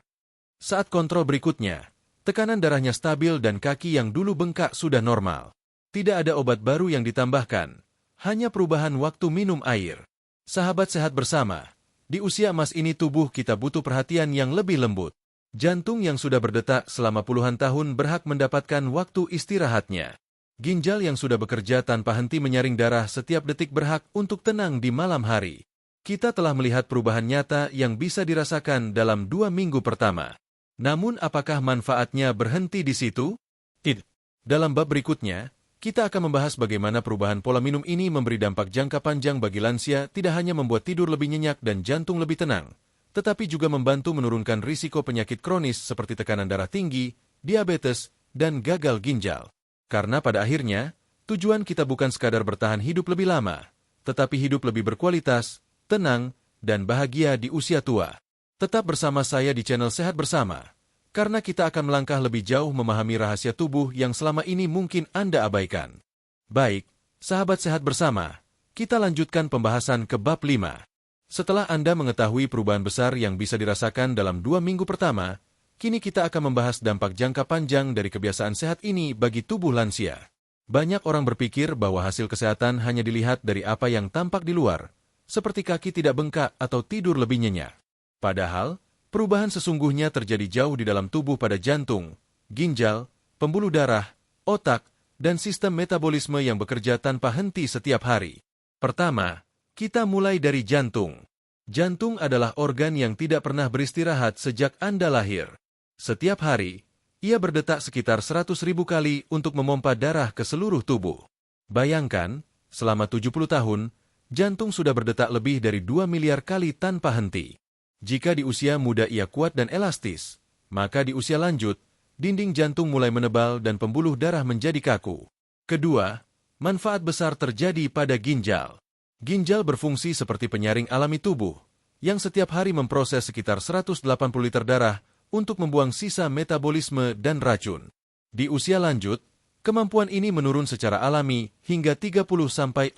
Saat kontrol berikutnya, tekanan darahnya stabil dan kaki yang dulu bengkak sudah normal. Tidak ada obat baru yang ditambahkan, hanya perubahan waktu minum air." Sahabat sehat bersama, di usia emas ini tubuh kita butuh perhatian yang lebih lembut. Jantung yang sudah berdetak selama puluhan tahun berhak mendapatkan waktu istirahatnya. Ginjal yang sudah bekerja tanpa henti menyaring darah setiap detik berhak untuk tenang di malam hari. Kita telah melihat perubahan nyata yang bisa dirasakan dalam 2 minggu pertama. Namun apakah manfaatnya berhenti di situ? Tidak. Dalam bab berikutnya, kita akan membahas bagaimana perubahan pola minum ini memberi dampak jangka panjang bagi lansia, tidak hanya membuat tidur lebih nyenyak dan jantung lebih tenang, tetapi juga membantu menurunkan risiko penyakit kronis seperti tekanan darah tinggi, diabetes, dan gagal ginjal. Karena pada akhirnya, tujuan kita bukan sekadar bertahan hidup lebih lama, tetapi hidup lebih berkualitas, tenang, dan bahagia di usia tua. Tetap bersama saya di channel Sehat Bersama, karena kita akan melangkah lebih jauh memahami rahasia tubuh yang selama ini mungkin Anda abaikan. Baik, sahabat Sehat Bersama, kita lanjutkan pembahasan ke bab 5. Setelah Anda mengetahui perubahan besar yang bisa dirasakan dalam 2 minggu pertama, kini kita akan membahas dampak jangka panjang dari kebiasaan sehat ini bagi tubuh lansia. Banyak orang berpikir bahwa hasil kesehatan hanya dilihat dari apa yang tampak di luar, seperti kaki tidak bengkak atau tidur lebih nyenyak. Padahal, perubahan sesungguhnya terjadi jauh di dalam tubuh pada jantung, ginjal, pembuluh darah, otak, dan sistem metabolisme yang bekerja tanpa henti setiap hari. Pertama, kita mulai dari jantung. Jantung adalah organ yang tidak pernah beristirahat sejak Anda lahir. Setiap hari, ia berdetak sekitar 100.000 kali untuk memompa darah ke seluruh tubuh. Bayangkan, selama 70 tahun, jantung sudah berdetak lebih dari 2 miliar kali tanpa henti. Jika di usia muda ia kuat dan elastis, maka di usia lanjut, dinding jantung mulai menebal dan pembuluh darah menjadi kaku. Kedua, manfaat besar terjadi pada ginjal. Ginjal berfungsi seperti penyaring alami tubuh, yang setiap hari memproses sekitar 180 liter darah untuk membuang sisa metabolisme dan racun. Di usia lanjut, kemampuan ini menurun secara alami hingga 30–40%.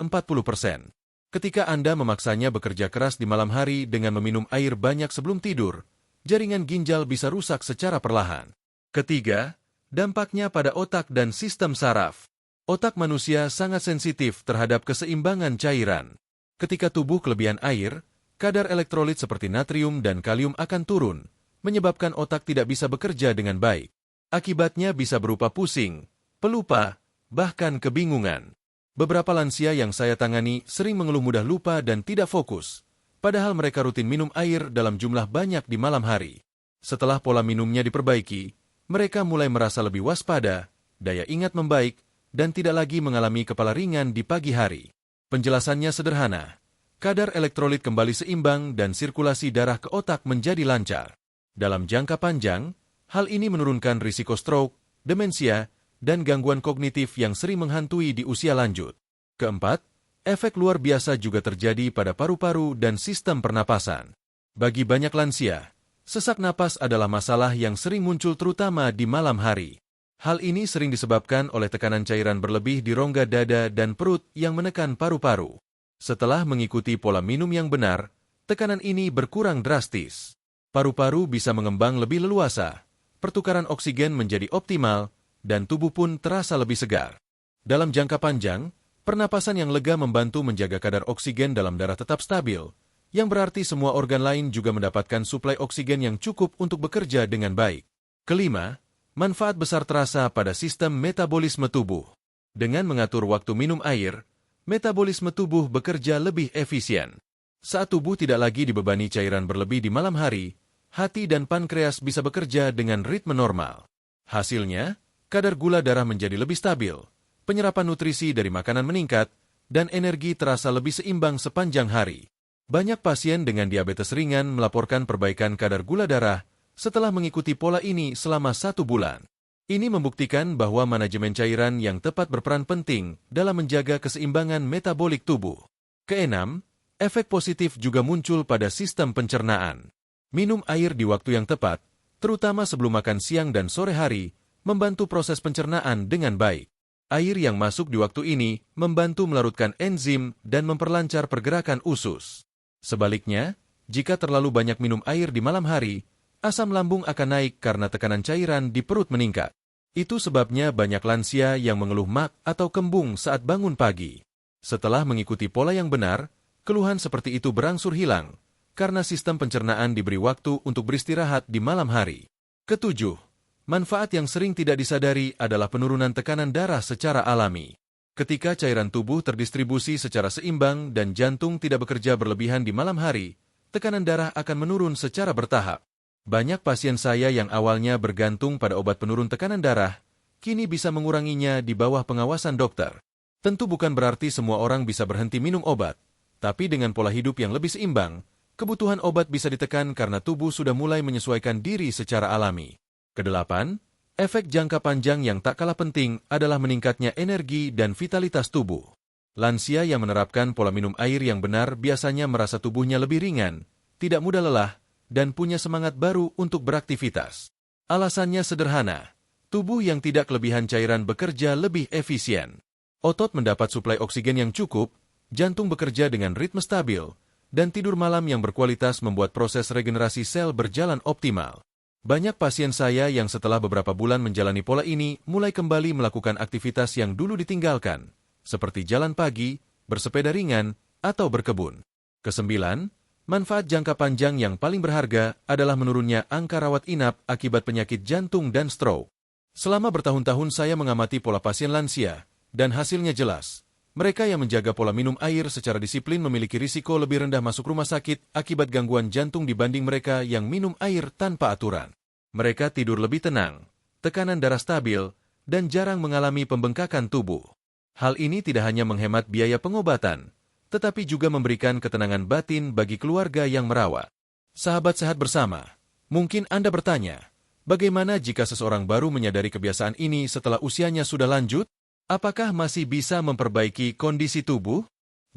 Ketika Anda memaksanya bekerja keras di malam hari dengan meminum air banyak sebelum tidur, jaringan ginjal bisa rusak secara perlahan. Ketiga, dampaknya pada otak dan sistem saraf. Otak manusia sangat sensitif terhadap keseimbangan cairan. Ketika tubuh kelebihan air, kadar elektrolit seperti natrium dan kalium akan turun, menyebabkan otak tidak bisa bekerja dengan baik. Akibatnya bisa berupa pusing, pelupa, bahkan kebingungan. Beberapa lansia yang saya tangani sering mengeluh mudah lupa dan tidak fokus, padahal mereka rutin minum air dalam jumlah banyak di malam hari. Setelah pola minumnya diperbaiki, mereka mulai merasa lebih waspada, daya ingat membaik, dan tidak lagi mengalami kepala ringan di pagi hari. Penjelasannya sederhana, kadar elektrolit kembali seimbang dan sirkulasi darah ke otak menjadi lancar. Dalam jangka panjang, hal ini menurunkan risiko stroke, demensia, dan gangguan kognitif yang sering menghantui di usia lanjut. Keempat, efek luar biasa juga terjadi pada paru-paru dan sistem pernapasan. Bagi banyak lansia, sesak napas adalah masalah yang sering muncul terutama di malam hari. Hal ini sering disebabkan oleh tekanan cairan berlebih di rongga dada dan perut yang menekan paru-paru. Setelah mengikuti pola minum yang benar, tekanan ini berkurang drastis. Paru-paru bisa mengembang lebih leluasa, pertukaran oksigen menjadi optimal, dan tubuh pun terasa lebih segar. Dalam jangka panjang, pernapasan yang lega membantu menjaga kadar oksigen dalam darah tetap stabil, yang berarti semua organ lain juga mendapatkan suplai oksigen yang cukup untuk bekerja dengan baik. Kelima, manfaat besar terasa pada sistem metabolisme tubuh. Dengan mengatur waktu minum air, metabolisme tubuh bekerja lebih efisien. Saat tubuh tidak lagi dibebani cairan berlebih di malam hari, hati dan pankreas bisa bekerja dengan ritme normal. Hasilnya, kadar gula darah menjadi lebih stabil, penyerapan nutrisi dari makanan meningkat, dan energi terasa lebih seimbang sepanjang hari. Banyak pasien dengan diabetes ringan melaporkan perbaikan kadar gula darah setelah mengikuti pola ini selama 1 bulan. Ini membuktikan bahwa manajemen cairan yang tepat berperan penting dalam menjaga keseimbangan metabolik tubuh. Keenam, efek positif juga muncul pada sistem pencernaan. Minum air di waktu yang tepat, terutama sebelum makan siang dan sore hari, membantu proses pencernaan dengan baik. Air yang masuk di waktu ini membantu melarutkan enzim dan memperlancar pergerakan usus. Sebaliknya, jika terlalu banyak minum air di malam hari, asam lambung akan naik karena tekanan cairan di perut meningkat. Itu sebabnya banyak lansia yang mengeluh mak atau kembung saat bangun pagi. Setelah mengikuti pola yang benar, keluhan seperti itu berangsur hilang, karena sistem pencernaan diberi waktu untuk beristirahat di malam hari. Ketujuh, manfaat yang sering tidak disadari adalah penurunan tekanan darah secara alami. Ketika cairan tubuh terdistribusi secara seimbang dan jantung tidak bekerja berlebihan di malam hari, tekanan darah akan menurun secara bertahap. Banyak pasien saya yang awalnya bergantung pada obat penurun tekanan darah, kini bisa menguranginya di bawah pengawasan dokter. Tentu bukan berarti semua orang bisa berhenti minum obat, tapi dengan pola hidup yang lebih seimbang, kebutuhan obat bisa ditekan karena tubuh sudah mulai menyesuaikan diri secara alami. Kedelapan, efek jangka panjang yang tak kalah penting adalah meningkatnya energi dan vitalitas tubuh. Lansia yang menerapkan pola minum air yang benar biasanya merasa tubuhnya lebih ringan, tidak mudah lelah, dan punya semangat baru untuk beraktivitas. Alasannya sederhana, tubuh yang tidak kelebihan cairan bekerja lebih efisien. Otot mendapat suplai oksigen yang cukup, jantung bekerja dengan ritme stabil, dan tidur malam yang berkualitas membuat proses regenerasi sel berjalan optimal. Banyak pasien saya yang setelah beberapa bulan menjalani pola ini mulai kembali melakukan aktivitas yang dulu ditinggalkan, seperti jalan pagi, bersepeda ringan, atau berkebun. Kesembilan, manfaat jangka panjang yang paling berharga adalah menurunnya angka rawat inap akibat penyakit jantung dan stroke. Selama bertahun-tahun saya mengamati pola pasien lansia, dan hasilnya jelas. Mereka yang menjaga pola minum air secara disiplin memiliki risiko lebih rendah masuk rumah sakit akibat gangguan jantung dibanding mereka yang minum air tanpa aturan. Mereka tidur lebih tenang, tekanan darah stabil, dan jarang mengalami pembengkakan tubuh. Hal ini tidak hanya menghemat biaya pengobatan, tetapi juga memberikan ketenangan batin bagi keluarga yang merawat. Sahabat sehat bersama, mungkin Anda bertanya, bagaimana jika seseorang baru menyadari kebiasaan ini setelah usianya sudah lanjut? Apakah masih bisa memperbaiki kondisi tubuh?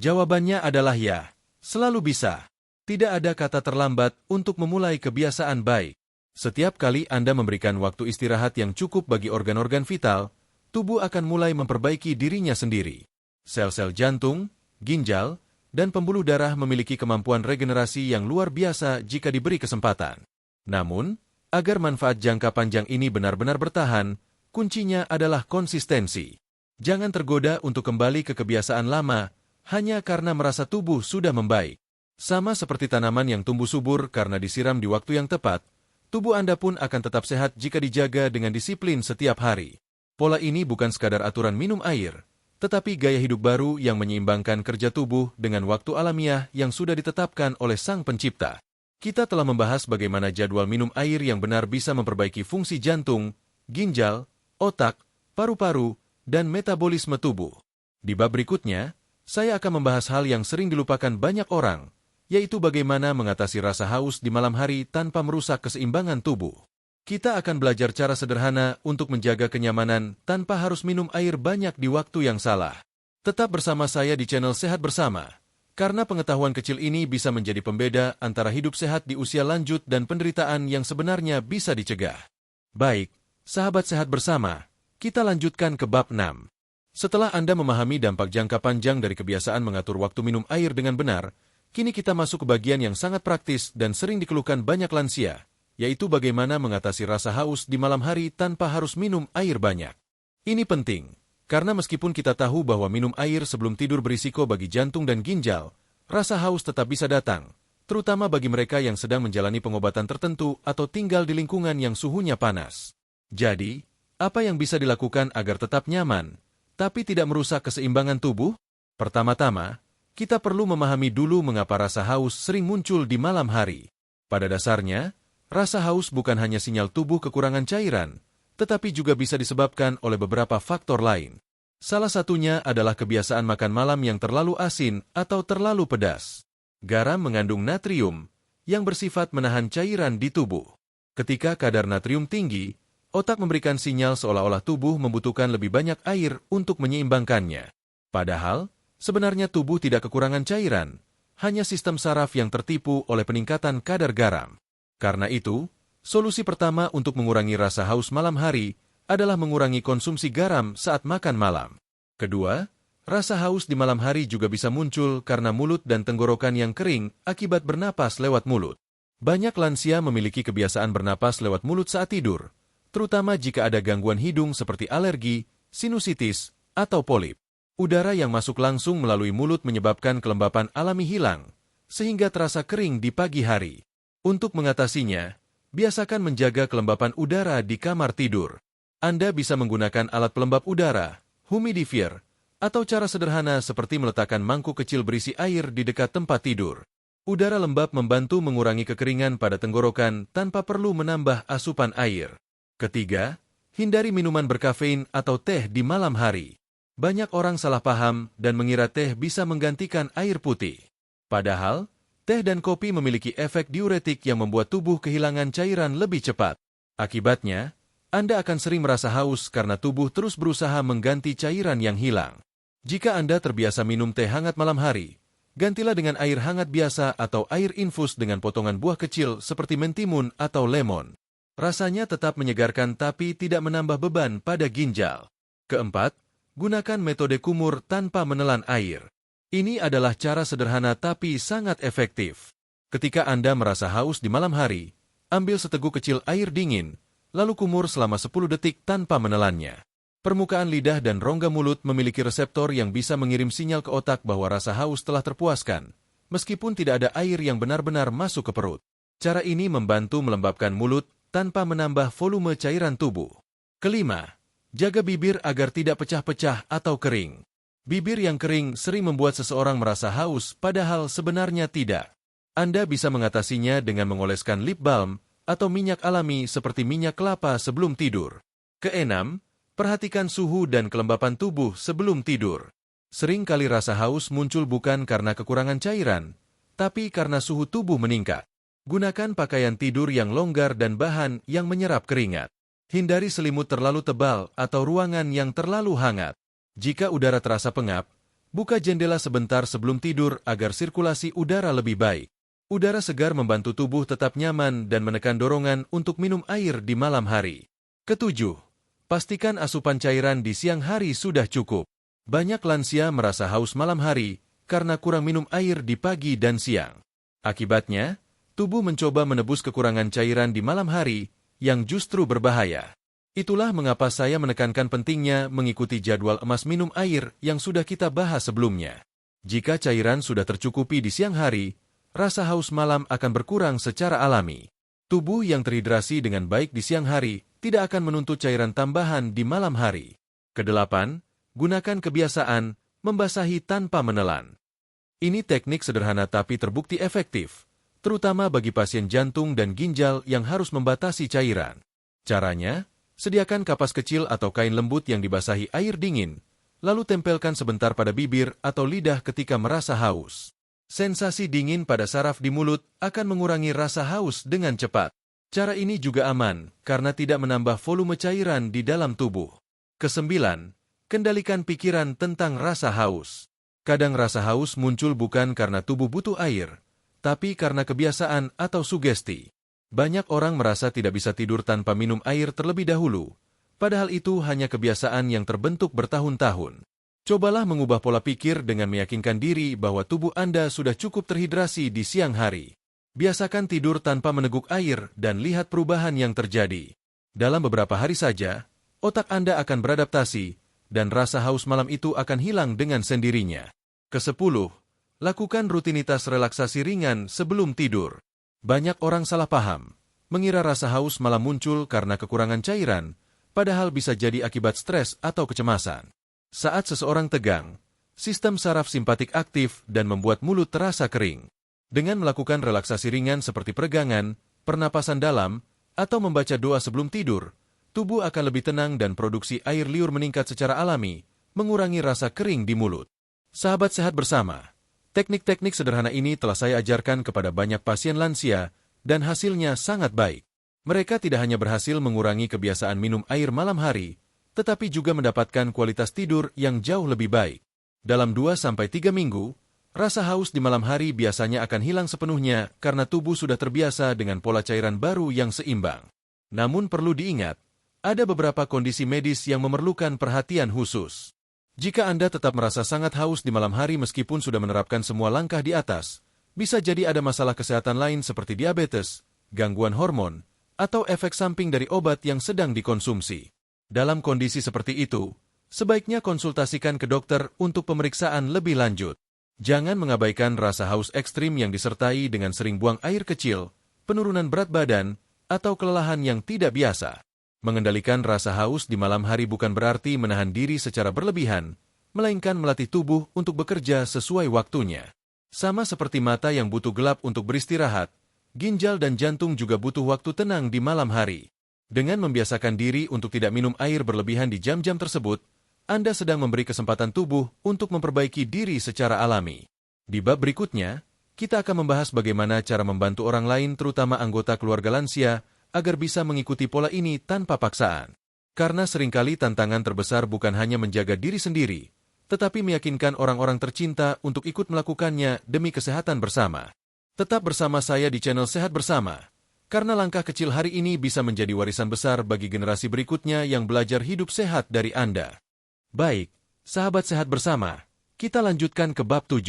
Jawabannya adalah ya, selalu bisa. Tidak ada kata terlambat untuk memulai kebiasaan baik. Setiap kali Anda memberikan waktu istirahat yang cukup bagi organ-organ vital, tubuh akan mulai memperbaiki dirinya sendiri. Sel-sel jantung, ginjal, dan pembuluh darah memiliki kemampuan regenerasi yang luar biasa jika diberi kesempatan. Namun, agar manfaat jangka panjang ini benar-benar bertahan, kuncinya adalah konsistensi. Jangan tergoda untuk kembali ke kebiasaan lama hanya karena merasa tubuh sudah membaik. Sama seperti tanaman yang tumbuh subur karena disiram di waktu yang tepat, tubuh Anda pun akan tetap sehat jika dijaga dengan disiplin setiap hari. Pola ini bukan sekadar aturan minum air, tetapi gaya hidup baru yang menyeimbangkan kerja tubuh dengan waktu alamiah yang sudah ditetapkan oleh Sang Pencipta. Kita telah membahas bagaimana jadwal minum air yang benar bisa memperbaiki fungsi jantung, ginjal, otak, paru-paru, dan metabolisme tubuh. Di bab berikutnya, saya akan membahas hal yang sering dilupakan banyak orang, yaitu bagaimana mengatasi rasa haus di malam hari tanpa merusak keseimbangan tubuh. Kita akan belajar cara sederhana untuk menjaga kenyamanan tanpa harus minum air banyak di waktu yang salah. Tetap bersama saya di channel Sehat Bersama, karena pengetahuan kecil ini bisa menjadi pembeda antara hidup sehat di usia lanjut dan penderitaan yang sebenarnya bisa dicegah. Baik, sahabat sehat bersama, kita lanjutkan ke bab 6. Setelah Anda memahami dampak jangka panjang dari kebiasaan mengatur waktu minum air dengan benar, kini kita masuk ke bagian yang sangat praktis dan sering dikeluhkan banyak lansia, yaitu bagaimana mengatasi rasa haus di malam hari tanpa harus minum air banyak. Ini penting, karena meskipun kita tahu bahwa minum air sebelum tidur berisiko bagi jantung dan ginjal, rasa haus tetap bisa datang, terutama bagi mereka yang sedang menjalani pengobatan tertentu atau tinggal di lingkungan yang suhunya panas. Jadi, apa yang bisa dilakukan agar tetap nyaman, tapi tidak merusak keseimbangan tubuh? Pertama-tama, kita perlu memahami dulu mengapa rasa haus sering muncul di malam hari. Pada dasarnya, rasa haus bukan hanya sinyal tubuh kekurangan cairan, tetapi juga bisa disebabkan oleh beberapa faktor lain. Salah satunya adalah kebiasaan makan malam yang terlalu asin atau terlalu pedas. Garam mengandung natrium, yang bersifat menahan cairan di tubuh. Ketika kadar natrium tinggi, otak memberikan sinyal seolah-olah tubuh membutuhkan lebih banyak air untuk menyeimbangkannya. Padahal, sebenarnya tubuh tidak kekurangan cairan, hanya sistem saraf yang tertipu oleh peningkatan kadar garam. Karena itu, solusi pertama untuk mengurangi rasa haus malam hari adalah mengurangi konsumsi garam saat makan malam. Kedua, rasa haus di malam hari juga bisa muncul karena mulut dan tenggorokan yang kering akibat bernapas lewat mulut. Banyak lansia memiliki kebiasaan bernapas lewat mulut saat tidur, terutama jika ada gangguan hidung seperti alergi, sinusitis, atau polip. Udara yang masuk langsung melalui mulut menyebabkan kelembapan alami hilang, sehingga terasa kering di pagi hari. Untuk mengatasinya, biasakan menjaga kelembapan udara di kamar tidur. Anda bisa menggunakan alat pelembab udara, humidifier, atau cara sederhana seperti meletakkan mangkuk kecil berisi air di dekat tempat tidur. Udara lembab membantu mengurangi kekeringan pada tenggorokan tanpa perlu menambah asupan air. Ketiga, hindari minuman berkafein atau teh di malam hari. Banyak orang salah paham dan mengira teh bisa menggantikan air putih. Padahal, teh dan kopi memiliki efek diuretik yang membuat tubuh kehilangan cairan lebih cepat. Akibatnya, Anda akan sering merasa haus karena tubuh terus berusaha mengganti cairan yang hilang. Jika Anda terbiasa minum teh hangat malam hari, gantilah dengan air hangat biasa atau air infus dengan potongan buah kecil seperti mentimun atau lemon. Rasanya tetap menyegarkan tapi tidak menambah beban pada ginjal. Keempat, gunakan metode kumur tanpa menelan air. Ini adalah cara sederhana tapi sangat efektif. Ketika Anda merasa haus di malam hari, ambil seteguk kecil air dingin, lalu kumur selama 10 detik tanpa menelannya. Permukaan lidah dan rongga mulut memiliki reseptor yang bisa mengirim sinyal ke otak bahwa rasa haus telah terpuaskan, meskipun tidak ada air yang benar-benar masuk ke perut. Cara ini membantu melembabkan mulut tanpa menambah volume cairan tubuh. Kelima, jaga bibir agar tidak pecah-pecah atau kering. Bibir yang kering sering membuat seseorang merasa haus, padahal sebenarnya tidak. Anda bisa mengatasinya dengan mengoleskan lip balm atau minyak alami seperti minyak kelapa sebelum tidur. Keenam, perhatikan suhu dan kelembapan tubuh sebelum tidur. Sering kali rasa haus muncul bukan karena kekurangan cairan, tapi karena suhu tubuh meningkat. Gunakan pakaian tidur yang longgar dan bahan yang menyerap keringat. Hindari selimut terlalu tebal atau ruangan yang terlalu hangat. Jika udara terasa pengap, buka jendela sebentar sebelum tidur agar sirkulasi udara lebih baik. Udara segar membantu tubuh tetap nyaman dan menekan dorongan untuk minum air di malam hari. Ketujuh, pastikan asupan cairan di siang hari sudah cukup. Banyak lansia merasa haus malam hari karena kurang minum air di pagi dan siang. Akibatnya, tubuh mencoba menebus kekurangan cairan di malam hari yang justru berbahaya. Itulah mengapa saya menekankan pentingnya mengikuti jadwal emas minum air yang sudah kita bahas sebelumnya. Jika cairan sudah tercukupi di siang hari, rasa haus malam akan berkurang secara alami. Tubuh yang terhidrasi dengan baik di siang hari tidak akan menuntut cairan tambahan di malam hari. Kedelapan, gunakan kebiasaan membasahi tanpa menelan. Ini teknik sederhana tapi terbukti efektif, terutama bagi pasien jantung dan ginjal yang harus membatasi cairan. Caranya, sediakan kapas kecil atau kain lembut yang dibasahi air dingin, lalu tempelkan sebentar pada bibir atau lidah ketika merasa haus. Sensasi dingin pada saraf di mulut akan mengurangi rasa haus dengan cepat. Cara ini juga aman karena tidak menambah volume cairan di dalam tubuh. Kesembilan, kendalikan pikiran tentang rasa haus. Kadang rasa haus muncul bukan karena tubuh butuh air, tapi karena kebiasaan atau sugesti. Banyak orang merasa tidak bisa tidur tanpa minum air terlebih dahulu, padahal itu hanya kebiasaan yang terbentuk bertahun-tahun. Cobalah mengubah pola pikir dengan meyakinkan diri bahwa tubuh Anda sudah cukup terhidrasi di siang hari. Biasakan tidur tanpa meneguk air dan lihat perubahan yang terjadi. Dalam beberapa hari saja, otak Anda akan beradaptasi, dan rasa haus malam itu akan hilang dengan sendirinya. Kesepuluh, lakukan rutinitas relaksasi ringan sebelum tidur. Banyak orang salah paham, mengira rasa haus malam muncul karena kekurangan cairan, padahal bisa jadi akibat stres atau kecemasan. Saat seseorang tegang, sistem saraf simpatik aktif dan membuat mulut terasa kering. Dengan melakukan relaksasi ringan seperti peregangan, pernapasan dalam, atau membaca doa sebelum tidur, tubuh akan lebih tenang dan produksi air liur meningkat secara alami, mengurangi rasa kering di mulut. Sahabat sehat bersama, teknik-teknik sederhana ini telah saya ajarkan kepada banyak pasien lansia, dan hasilnya sangat baik. Mereka tidak hanya berhasil mengurangi kebiasaan minum air malam hari, tetapi juga mendapatkan kualitas tidur yang jauh lebih baik. Dalam 2-3 minggu, rasa haus di malam hari biasanya akan hilang sepenuhnya karena tubuh sudah terbiasa dengan pola cairan baru yang seimbang. Namun perlu diingat, ada beberapa kondisi medis yang memerlukan perhatian khusus. Jika Anda tetap merasa sangat haus di malam hari meskipun sudah menerapkan semua langkah di atas, bisa jadi ada masalah kesehatan lain seperti diabetes, gangguan hormon, atau efek samping dari obat yang sedang dikonsumsi. Dalam kondisi seperti itu, sebaiknya konsultasikan ke dokter untuk pemeriksaan lebih lanjut. Jangan mengabaikan rasa haus ekstrim yang disertai dengan sering buang air kecil, penurunan berat badan, atau kelelahan yang tidak biasa. Mengendalikan rasa haus di malam hari bukan berarti menahan diri secara berlebihan, melainkan melatih tubuh untuk bekerja sesuai waktunya. Sama seperti mata yang butuh gelap untuk beristirahat, ginjal dan jantung juga butuh waktu tenang di malam hari. Dengan membiasakan diri untuk tidak minum air berlebihan di jam-jam tersebut, Anda sedang memberi kesempatan tubuh untuk memperbaiki diri secara alami. Di bab berikutnya, kita akan membahas bagaimana cara membantu orang lain terutama anggota keluarga lansia agar bisa mengikuti pola ini tanpa paksaan. Karena seringkali tantangan terbesar bukan hanya menjaga diri sendiri, tetapi meyakinkan orang-orang tercinta untuk ikut melakukannya demi kesehatan bersama. Tetap bersama saya di channel Sehat Bersama, karena langkah kecil hari ini bisa menjadi warisan besar bagi generasi berikutnya yang belajar hidup sehat dari Anda. Baik, sahabat Sehat Bersama, kita lanjutkan ke bab 7.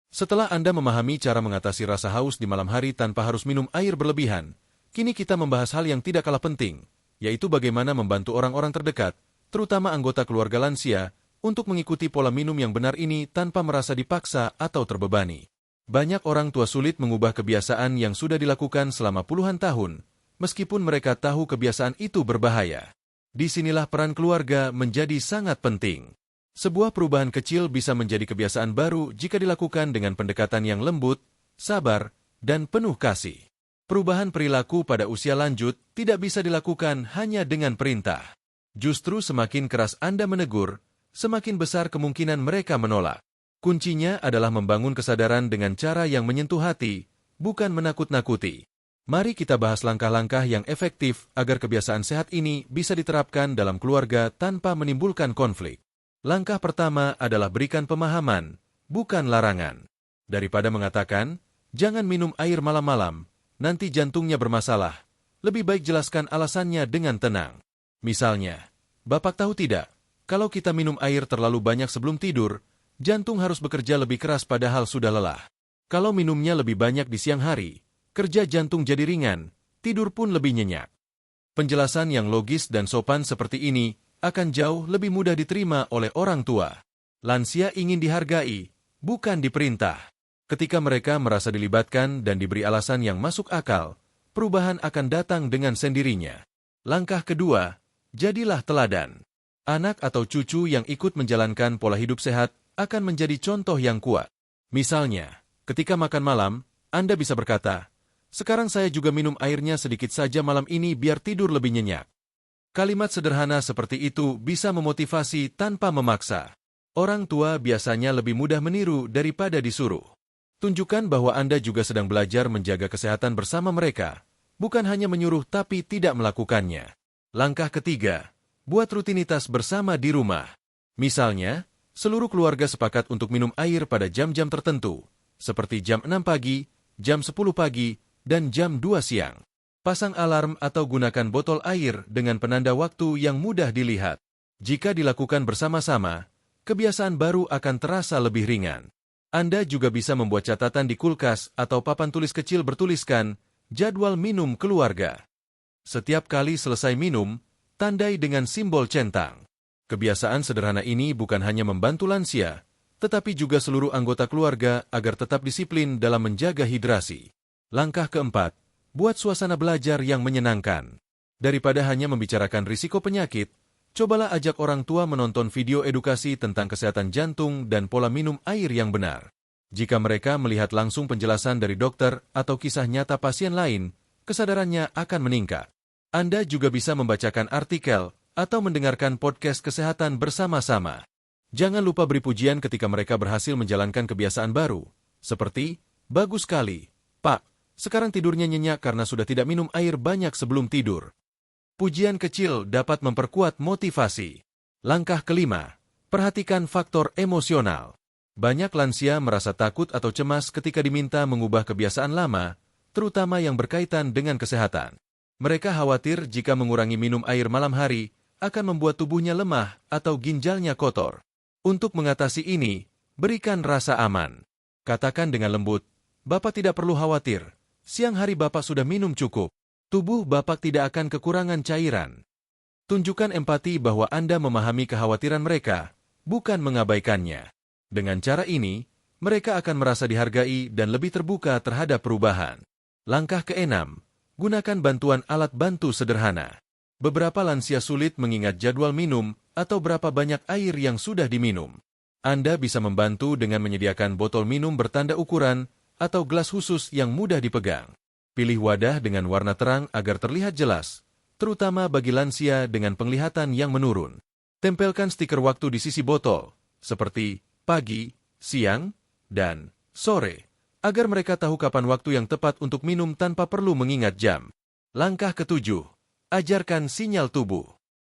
Setelah Anda memahami cara mengatasi rasa haus di malam hari tanpa harus minum air berlebihan, kini kita membahas hal yang tidak kalah penting, yaitu bagaimana membantu orang-orang terdekat, terutama anggota keluarga lansia, untuk mengikuti pola minum yang benar ini tanpa merasa dipaksa atau terbebani. Banyak orang tua sulit mengubah kebiasaan yang sudah dilakukan selama puluhan tahun, meskipun mereka tahu kebiasaan itu berbahaya. Disinilah peran keluarga menjadi sangat penting. Sebuah perubahan kecil bisa menjadi kebiasaan baru jika dilakukan dengan pendekatan yang lembut, sabar, dan penuh kasih. Perubahan perilaku pada usia lanjut tidak bisa dilakukan hanya dengan perintah. Justru semakin keras Anda menegur, semakin besar kemungkinan mereka menolak. Kuncinya adalah membangun kesadaran dengan cara yang menyentuh hati, bukan menakut-nakuti. Mari kita bahas langkah-langkah yang efektif agar kebiasaan sehat ini bisa diterapkan dalam keluarga tanpa menimbulkan konflik. Langkah pertama adalah berikan pemahaman, bukan larangan. Daripada mengatakan, jangan minum air malam-malam, nanti jantungnya bermasalah. Lebih baik jelaskan alasannya dengan tenang. Misalnya, Bapak tahu tidak, kalau kita minum air terlalu banyak sebelum tidur, jantung harus bekerja lebih keras padahal sudah lelah. Kalau minumnya lebih banyak di siang hari, kerja jantung jadi ringan, tidur pun lebih nyenyak. Penjelasan yang logis dan sopan seperti ini akan jauh lebih mudah diterima oleh orang tua. Lansia ingin dihargai, bukan diperintah. Ketika mereka merasa dilibatkan dan diberi alasan yang masuk akal, perubahan akan datang dengan sendirinya. Langkah kedua, jadilah teladan. Anak atau cucu yang ikut menjalankan pola hidup sehat akan menjadi contoh yang kuat. Misalnya, ketika makan malam, Anda bisa berkata, "Sekarang saya juga minum airnya sedikit saja malam ini biar tidur lebih nyenyak." Kalimat sederhana seperti itu bisa memotivasi tanpa memaksa. Orang tua biasanya lebih mudah meniru daripada disuruh. Tunjukkan bahwa Anda juga sedang belajar menjaga kesehatan bersama mereka, bukan hanya menyuruh tapi tidak melakukannya. Langkah ketiga, buat rutinitas bersama di rumah. Misalnya, seluruh keluarga sepakat untuk minum air pada jam-jam tertentu, seperti jam 6 pagi, jam 10 pagi, dan jam 2 siang. Pasang alarm atau gunakan botol air dengan penanda waktu yang mudah dilihat. Jika dilakukan bersama-sama, kebiasaan baru akan terasa lebih ringan. Anda juga bisa membuat catatan di kulkas atau papan tulis kecil bertuliskan jadwal minum keluarga. Setiap kali selesai minum, tandai dengan simbol centang. Kebiasaan sederhana ini bukan hanya membantu lansia, tetapi juga seluruh anggota keluarga agar tetap disiplin dalam menjaga hidrasi. Langkah keempat, buat suasana belajar yang menyenangkan. Daripada hanya membicarakan risiko penyakit, cobalah ajak orang tua menonton video edukasi tentang kesehatan jantung dan pola minum air yang benar. Jika mereka melihat langsung penjelasan dari dokter atau kisah nyata pasien lain, kesadarannya akan meningkat. Anda juga bisa membacakan artikel atau mendengarkan podcast kesehatan bersama-sama. Jangan lupa beri pujian ketika mereka berhasil menjalankan kebiasaan baru, seperti, "Bagus sekali, Pak, sekarang tidurnya nyenyak karena sudah tidak minum air banyak sebelum tidur." Pujian kecil dapat memperkuat motivasi. Langkah kelima, perhatikan faktor emosional. Banyak lansia merasa takut atau cemas ketika diminta mengubah kebiasaan lama, terutama yang berkaitan dengan kesehatan. Mereka khawatir jika mengurangi minum air malam hari akan membuat tubuhnya lemah atau ginjalnya kotor. Untuk mengatasi ini, berikan rasa aman. Katakan dengan lembut, "Bapak tidak perlu khawatir, siang hari Bapak sudah minum cukup. Tubuh Bapak tidak akan kekurangan cairan." Tunjukkan empati bahwa Anda memahami kekhawatiran mereka, bukan mengabaikannya. Dengan cara ini, mereka akan merasa dihargai dan lebih terbuka terhadap perubahan. Langkah keenam, gunakan bantuan alat bantu sederhana. Beberapa lansia sulit mengingat jadwal minum atau berapa banyak air yang sudah diminum. Anda bisa membantu dengan menyediakan botol minum bertanda ukuran atau gelas khusus yang mudah dipegang. Pilih wadah dengan warna terang agar terlihat jelas, terutama bagi lansia dengan penglihatan yang menurun. Tempelkan stiker waktu di sisi botol, seperti pagi, siang, dan sore, agar mereka tahu kapan waktu yang tepat untuk minum tanpa perlu mengingat jam. Langkah ketujuh, ajarkan sinyal tubuh.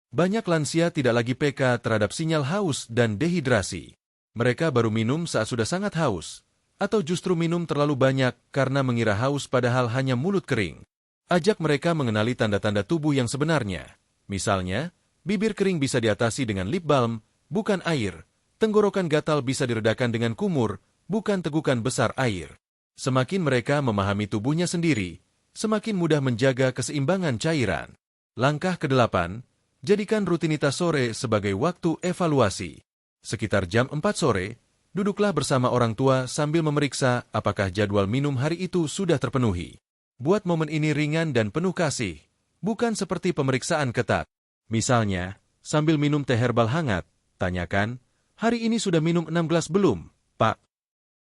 Banyak lansia tidak lagi peka terhadap sinyal haus dan dehidrasi. Mereka baru minum saat sudah sangat haus, atau justru minum terlalu banyak karena mengira haus padahal hanya mulut kering. Ajak mereka mengenali tanda-tanda tubuh yang sebenarnya. Misalnya, bibir kering bisa diatasi dengan lip balm, bukan air. Tenggorokan gatal bisa diredakan dengan kumur, bukan tegukan besar air. Semakin mereka memahami tubuhnya sendiri, semakin mudah menjaga keseimbangan cairan. Langkah ke-8, jadikan rutinitas sore sebagai waktu evaluasi. Sekitar jam 4 sore, duduklah bersama orang tua sambil memeriksa apakah jadwal minum hari itu sudah terpenuhi. Buat momen ini ringan dan penuh kasih, bukan seperti pemeriksaan ketat. Misalnya, sambil minum teh herbal hangat, tanyakan, hari ini sudah minum 6 gelas belum, Pak?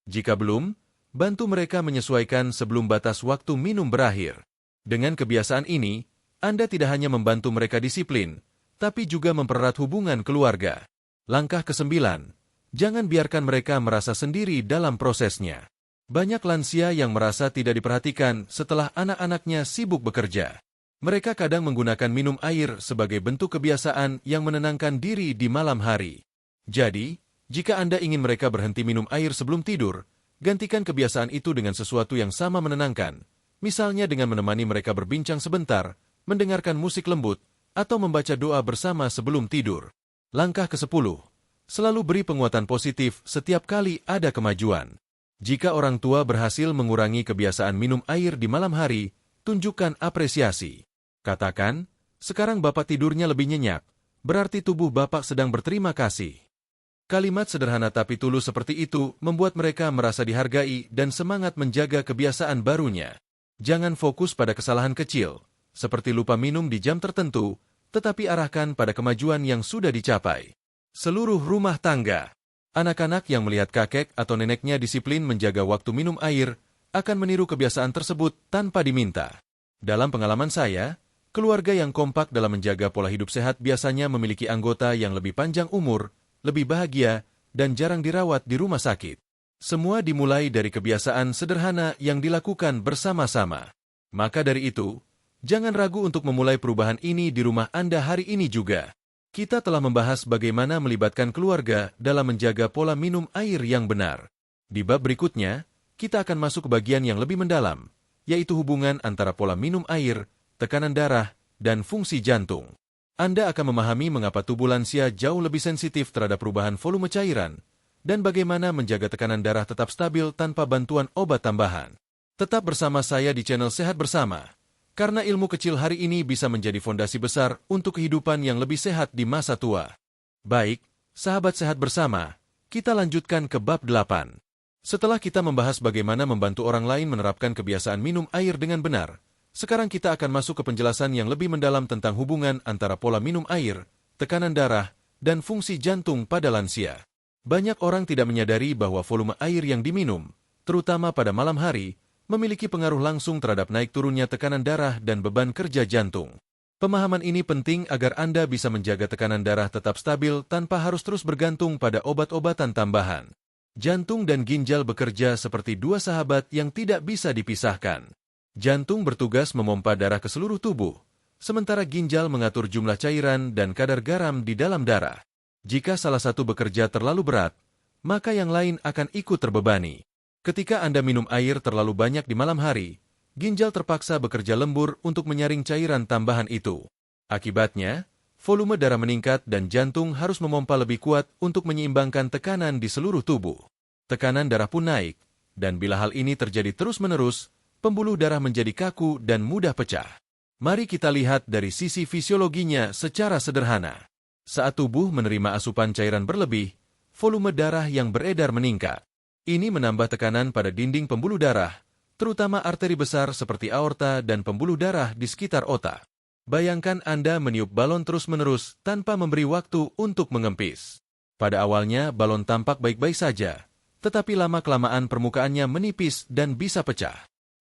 Jika belum, bantu mereka menyesuaikan sebelum batas waktu minum berakhir. Dengan kebiasaan ini, Anda tidak hanya membantu mereka disiplin, tapi juga mempererat hubungan keluarga. Langkah ke-9, jangan biarkan mereka merasa sendiri dalam prosesnya. Banyak lansia yang merasa tidak diperhatikan setelah anak-anaknya sibuk bekerja. Mereka kadang menggunakan minum air sebagai bentuk kebiasaan yang menenangkan diri di malam hari. Jadi, jika Anda ingin mereka berhenti minum air sebelum tidur, gantikan kebiasaan itu dengan sesuatu yang sama menenangkan. Misalnya dengan menemani mereka berbincang sebentar, mendengarkan musik lembut, atau membaca doa bersama sebelum tidur. Langkah ke-10, selalu beri penguatan positif setiap kali ada kemajuan. Jika orang tua berhasil mengurangi kebiasaan minum air di malam hari, tunjukkan apresiasi. Katakan, sekarang Bapak tidurnya lebih nyenyak, berarti tubuh Bapak sedang berterima kasih. Kalimat sederhana tapi tulus seperti itu membuat mereka merasa dihargai dan semangat menjaga kebiasaan barunya. Jangan fokus pada kesalahan kecil, seperti lupa minum di jam tertentu, tetapi arahkan pada kemajuan yang sudah dicapai. Seluruh rumah tangga. Anak-anak yang melihat kakek atau neneknya disiplin menjaga waktu minum air akan meniru kebiasaan tersebut tanpa diminta. Dalam pengalaman saya, keluarga yang kompak dalam menjaga pola hidup sehat biasanya memiliki anggota yang lebih panjang umur, lebih bahagia, dan jarang dirawat di rumah sakit. Semua dimulai dari kebiasaan sederhana yang dilakukan bersama-sama. Maka dari itu, jangan ragu untuk memulai perubahan ini di rumah Anda hari ini juga. Kita telah membahas bagaimana melibatkan keluarga dalam menjaga pola minum air yang benar. Di bab berikutnya, kita akan masuk ke bagian yang lebih mendalam, yaitu hubungan antara pola minum air, tekanan darah, dan fungsi jantung. Anda akan memahami mengapa tubuh lansia jauh lebih sensitif terhadap perubahan volume cairan, dan bagaimana menjaga tekanan darah tetap stabil tanpa bantuan obat tambahan. Tetap bersama saya di channel Sehat Bersama. Karena ilmu kecil hari ini bisa menjadi fondasi besar untuk kehidupan yang lebih sehat di masa tua. Baik, sahabat sehat bersama, kita lanjutkan ke bab 8. Setelah kita membahas bagaimana membantu orang lain menerapkan kebiasaan minum air dengan benar, sekarang kita akan masuk ke penjelasan yang lebih mendalam tentang hubungan antara pola minum air, tekanan darah, dan fungsi jantung pada lansia. Banyak orang tidak menyadari bahwa volume air yang diminum, terutama pada malam hari, memiliki pengaruh langsung terhadap naik turunnya tekanan darah dan beban kerja jantung. Pemahaman ini penting agar Anda bisa menjaga tekanan darah tetap stabil tanpa harus terus bergantung pada obat-obatan tambahan. Jantung dan ginjal bekerja seperti dua sahabat yang tidak bisa dipisahkan. Jantung bertugas memompa darah ke seluruh tubuh, sementara ginjal mengatur jumlah cairan dan kadar garam di dalam darah. Jika salah satu bekerja terlalu berat, maka yang lain akan ikut terbebani. Ketika Anda minum air terlalu banyak di malam hari, ginjal terpaksa bekerja lembur untuk menyaring cairan tambahan itu. Akibatnya, volume darah meningkat dan jantung harus memompa lebih kuat untuk menyeimbangkan tekanan di seluruh tubuh. Tekanan darah pun naik, dan bila hal ini terjadi terus-menerus, pembuluh darah menjadi kaku dan mudah pecah. Mari kita lihat dari sisi fisiologinya secara sederhana. Saat tubuh menerima asupan cairan berlebih, volume darah yang beredar meningkat. Ini menambah tekanan pada dinding pembuluh darah, terutama arteri besar seperti aorta dan pembuluh darah di sekitar otak. Bayangkan Anda meniup balon terus-menerus tanpa memberi waktu untuk mengempis. Pada awalnya balon tampak baik-baik saja, tetapi lama-kelamaan permukaannya menipis dan bisa pecah.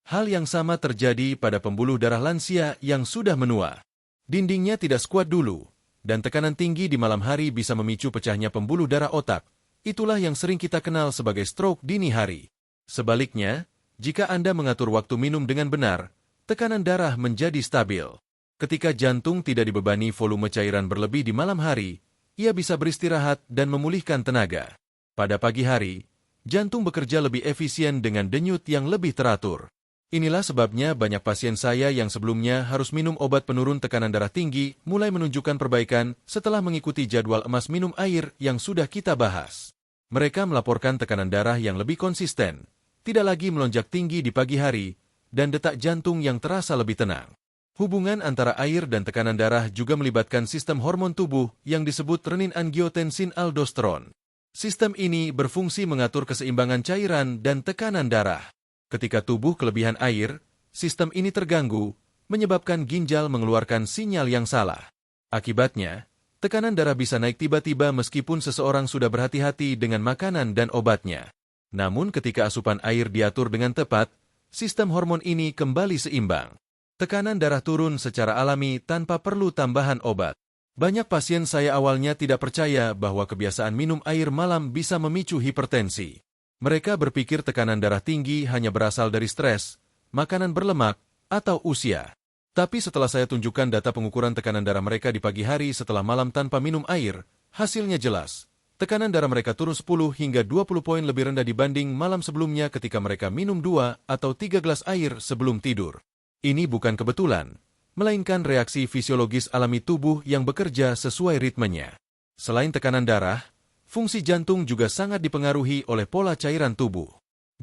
Hal yang sama terjadi pada pembuluh darah lansia yang sudah menua. Dindingnya tidak sekuat dulu, dan tekanan tinggi di malam hari bisa memicu pecahnya pembuluh darah otak. Itulah yang sering kita kenal sebagai stroke dini hari. Sebaliknya, jika Anda mengatur waktu minum dengan benar, tekanan darah menjadi stabil. Ketika jantung tidak dibebani volume cairan berlebih di malam hari, ia bisa beristirahat dan memulihkan tenaga. Pada pagi hari, jantung bekerja lebih efisien dengan denyut yang lebih teratur. Inilah sebabnya banyak pasien saya yang sebelumnya harus minum obat penurun tekanan darah tinggi mulai menunjukkan perbaikan setelah mengikuti jadwal emas minum air yang sudah kita bahas. Mereka melaporkan tekanan darah yang lebih konsisten, tidak lagi melonjak tinggi di pagi hari, dan detak jantung yang terasa lebih tenang. Hubungan antara air dan tekanan darah juga melibatkan sistem hormon tubuh yang disebut renin-angiotensin-aldosteron. Sistem ini berfungsi mengatur keseimbangan cairan dan tekanan darah. Ketika tubuh kelebihan air, sistem ini terganggu, menyebabkan ginjal mengeluarkan sinyal yang salah. Akibatnya, tekanan darah bisa naik tiba-tiba meskipun seseorang sudah berhati-hati dengan makanan dan obatnya. Namun ketika asupan air diatur dengan tepat, sistem hormon ini kembali seimbang. Tekanan darah turun secara alami tanpa perlu tambahan obat. Banyak pasien saya awalnya tidak percaya bahwa kebiasaan minum air malam bisa memicu hipertensi. Mereka berpikir tekanan darah tinggi hanya berasal dari stres, makanan berlemak, atau usia. Tapi setelah saya tunjukkan data pengukuran tekanan darah mereka di pagi hari setelah malam tanpa minum air, hasilnya jelas. Tekanan darah mereka turun 10 hingga 20 poin lebih rendah dibanding malam sebelumnya ketika mereka minum 2 atau 3 gelas air sebelum tidur. Ini bukan kebetulan, melainkan reaksi fisiologis alami tubuh yang bekerja sesuai ritmenya. Selain tekanan darah, fungsi jantung juga sangat dipengaruhi oleh pola cairan tubuh.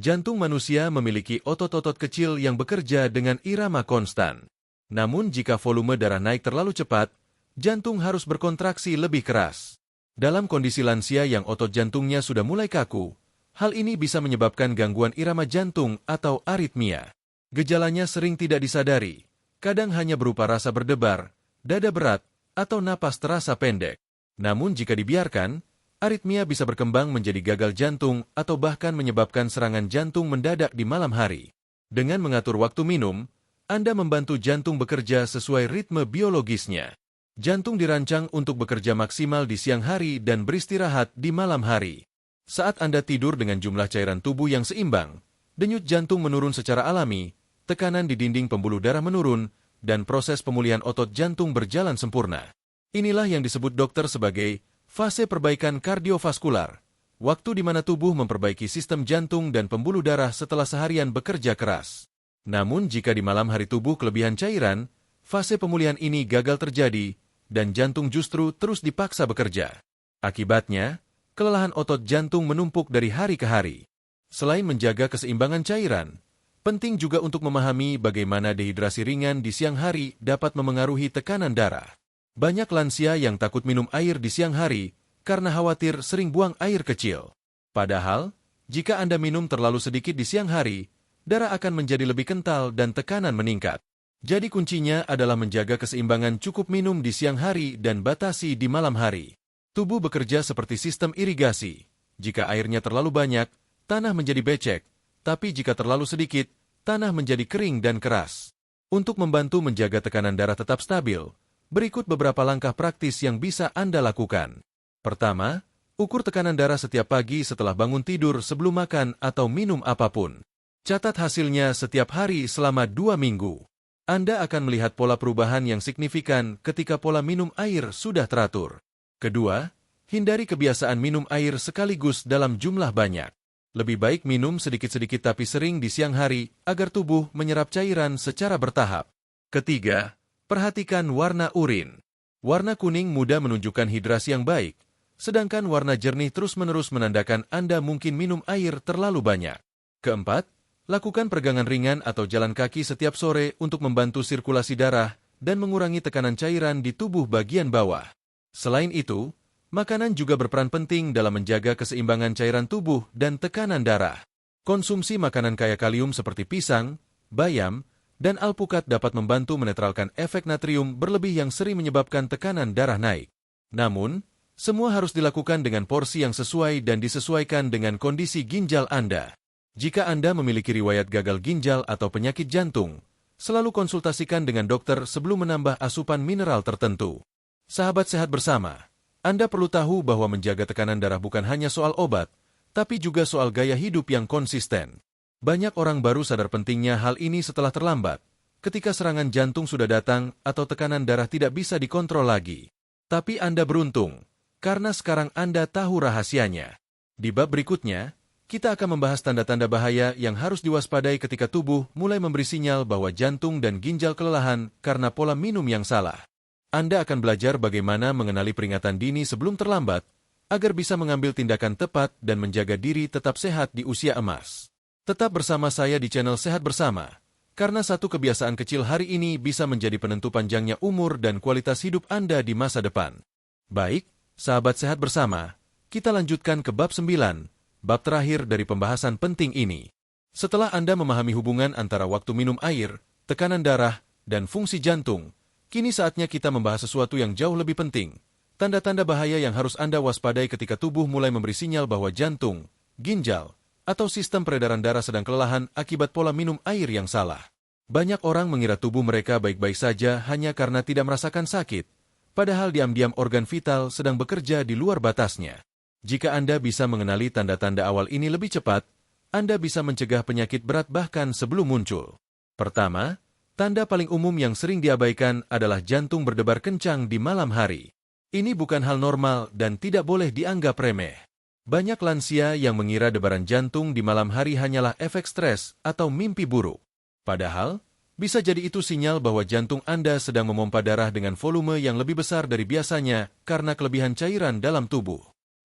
Jantung manusia memiliki otot-otot kecil yang bekerja dengan irama konstan. Namun jika volume darah naik terlalu cepat, jantung harus berkontraksi lebih keras. Dalam kondisi lansia yang otot jantungnya sudah mulai kaku, hal ini bisa menyebabkan gangguan irama jantung atau aritmia. Gejalanya sering tidak disadari, kadang hanya berupa rasa berdebar, dada berat, atau napas terasa pendek. Namun jika dibiarkan, aritmia bisa berkembang menjadi gagal jantung atau bahkan menyebabkan serangan jantung mendadak di malam hari. Dengan mengatur waktu minum, Anda membantu jantung bekerja sesuai ritme biologisnya. Jantung dirancang untuk bekerja maksimal di siang hari dan beristirahat di malam hari. Saat Anda tidur dengan jumlah cairan tubuh yang seimbang, denyut jantung menurun secara alami, tekanan di dinding pembuluh darah menurun, dan proses pemulihan otot jantung berjalan sempurna. Inilah yang disebut dokter sebagai fase perbaikan kardiovaskular, waktu di mana tubuh memperbaiki sistem jantung dan pembuluh darah setelah seharian bekerja keras. Namun jika di malam hari tubuh kelebihan cairan, fase pemulihan ini gagal terjadi, dan jantung justru terus dipaksa bekerja. Akibatnya, kelelahan otot jantung menumpuk dari hari ke hari. Selain menjaga keseimbangan cairan, penting juga untuk memahami bagaimana dehidrasi ringan di siang hari dapat memengaruhi tekanan darah. Banyak lansia yang takut minum air di siang hari karena khawatir sering buang air kecil. Padahal, jika Anda minum terlalu sedikit di siang hari, darah akan menjadi lebih kental dan tekanan meningkat. Jadi kuncinya adalah menjaga keseimbangan cukup minum di siang hari dan batasi di malam hari. Tubuh bekerja seperti sistem irigasi. Jika airnya terlalu banyak, tanah menjadi becek. Tapi jika terlalu sedikit, tanah menjadi kering dan keras. Untuk membantu menjaga tekanan darah tetap stabil, berikut beberapa langkah praktis yang bisa Anda lakukan. Pertama, ukur tekanan darah setiap pagi setelah bangun tidur sebelum makan atau minum apapun. Catat hasilnya setiap hari selama 2 minggu. Anda akan melihat pola perubahan yang signifikan ketika pola minum air sudah teratur. Kedua, hindari kebiasaan minum air sekaligus dalam jumlah banyak. Lebih baik minum sedikit-sedikit tapi sering di siang hari agar tubuh menyerap cairan secara bertahap. Ketiga, perhatikan warna urin. Warna kuning mudah menunjukkan hidrasi yang baik, sedangkan warna jernih terus-menerus menandakan Anda mungkin minum air terlalu banyak. Keempat, lakukan peregangan ringan atau jalan kaki setiap sore untuk membantu sirkulasi darah dan mengurangi tekanan cairan di tubuh bagian bawah. Selain itu, makanan juga berperan penting dalam menjaga keseimbangan cairan tubuh dan tekanan darah. Konsumsi makanan kaya kalium seperti pisang, bayam, dan alpukat dapat membantu menetralkan efek natrium berlebih yang sering menyebabkan tekanan darah naik. Namun, semua harus dilakukan dengan porsi yang sesuai dan disesuaikan dengan kondisi ginjal Anda. Jika Anda memiliki riwayat gagal ginjal atau penyakit jantung, selalu konsultasikan dengan dokter sebelum menambah asupan mineral tertentu. Sahabat sehat bersama, Anda perlu tahu bahwa menjaga tekanan darah bukan hanya soal obat, tapi juga soal gaya hidup yang konsisten. Banyak orang baru sadar pentingnya hal ini setelah terlambat, ketika serangan jantung sudah datang atau tekanan darah tidak bisa dikontrol lagi. Tapi Anda beruntung, karena sekarang Anda tahu rahasianya. Di bab berikutnya, kita akan membahas tanda-tanda bahaya yang harus diwaspadai ketika tubuh mulai memberi sinyal bahwa jantung dan ginjal kelelahan karena pola minum yang salah. Anda akan belajar bagaimana mengenali peringatan dini sebelum terlambat, agar bisa mengambil tindakan tepat dan menjaga diri tetap sehat di usia emas. Tetap bersama saya di channel Sehat Bersama, karena satu kebiasaan kecil hari ini bisa menjadi penentu panjangnya umur dan kualitas hidup Anda di masa depan. Baik, sahabat Sehat Bersama, kita lanjutkan ke bab 9, bab terakhir dari pembahasan penting ini. Setelah Anda memahami hubungan antara waktu minum air, tekanan darah, dan fungsi jantung, kini saatnya kita membahas sesuatu yang jauh lebih penting. Tanda-tanda bahaya yang harus Anda waspadai ketika tubuh mulai memberi sinyal bahwa jantung, ginjal, atau sistem peredaran darah sedang kelelahan akibat pola minum air yang salah. Banyak orang mengira tubuh mereka baik-baik saja hanya karena tidak merasakan sakit, padahal diam-diam organ vital sedang bekerja di luar batasnya. Jika Anda bisa mengenali tanda-tanda awal ini lebih cepat, Anda bisa mencegah penyakit berat bahkan sebelum muncul. Pertama, tanda paling umum yang sering diabaikan adalah jantung berdebar kencang di malam hari. Ini bukan hal normal dan tidak boleh dianggap remeh. Banyak lansia yang mengira debaran jantung di malam hari hanyalah efek stres atau mimpi buruk. Padahal, bisa jadi itu sinyal bahwa jantung Anda sedang memompa darah dengan volume yang lebih besar dari biasanya karena kelebihan cairan dalam tubuh.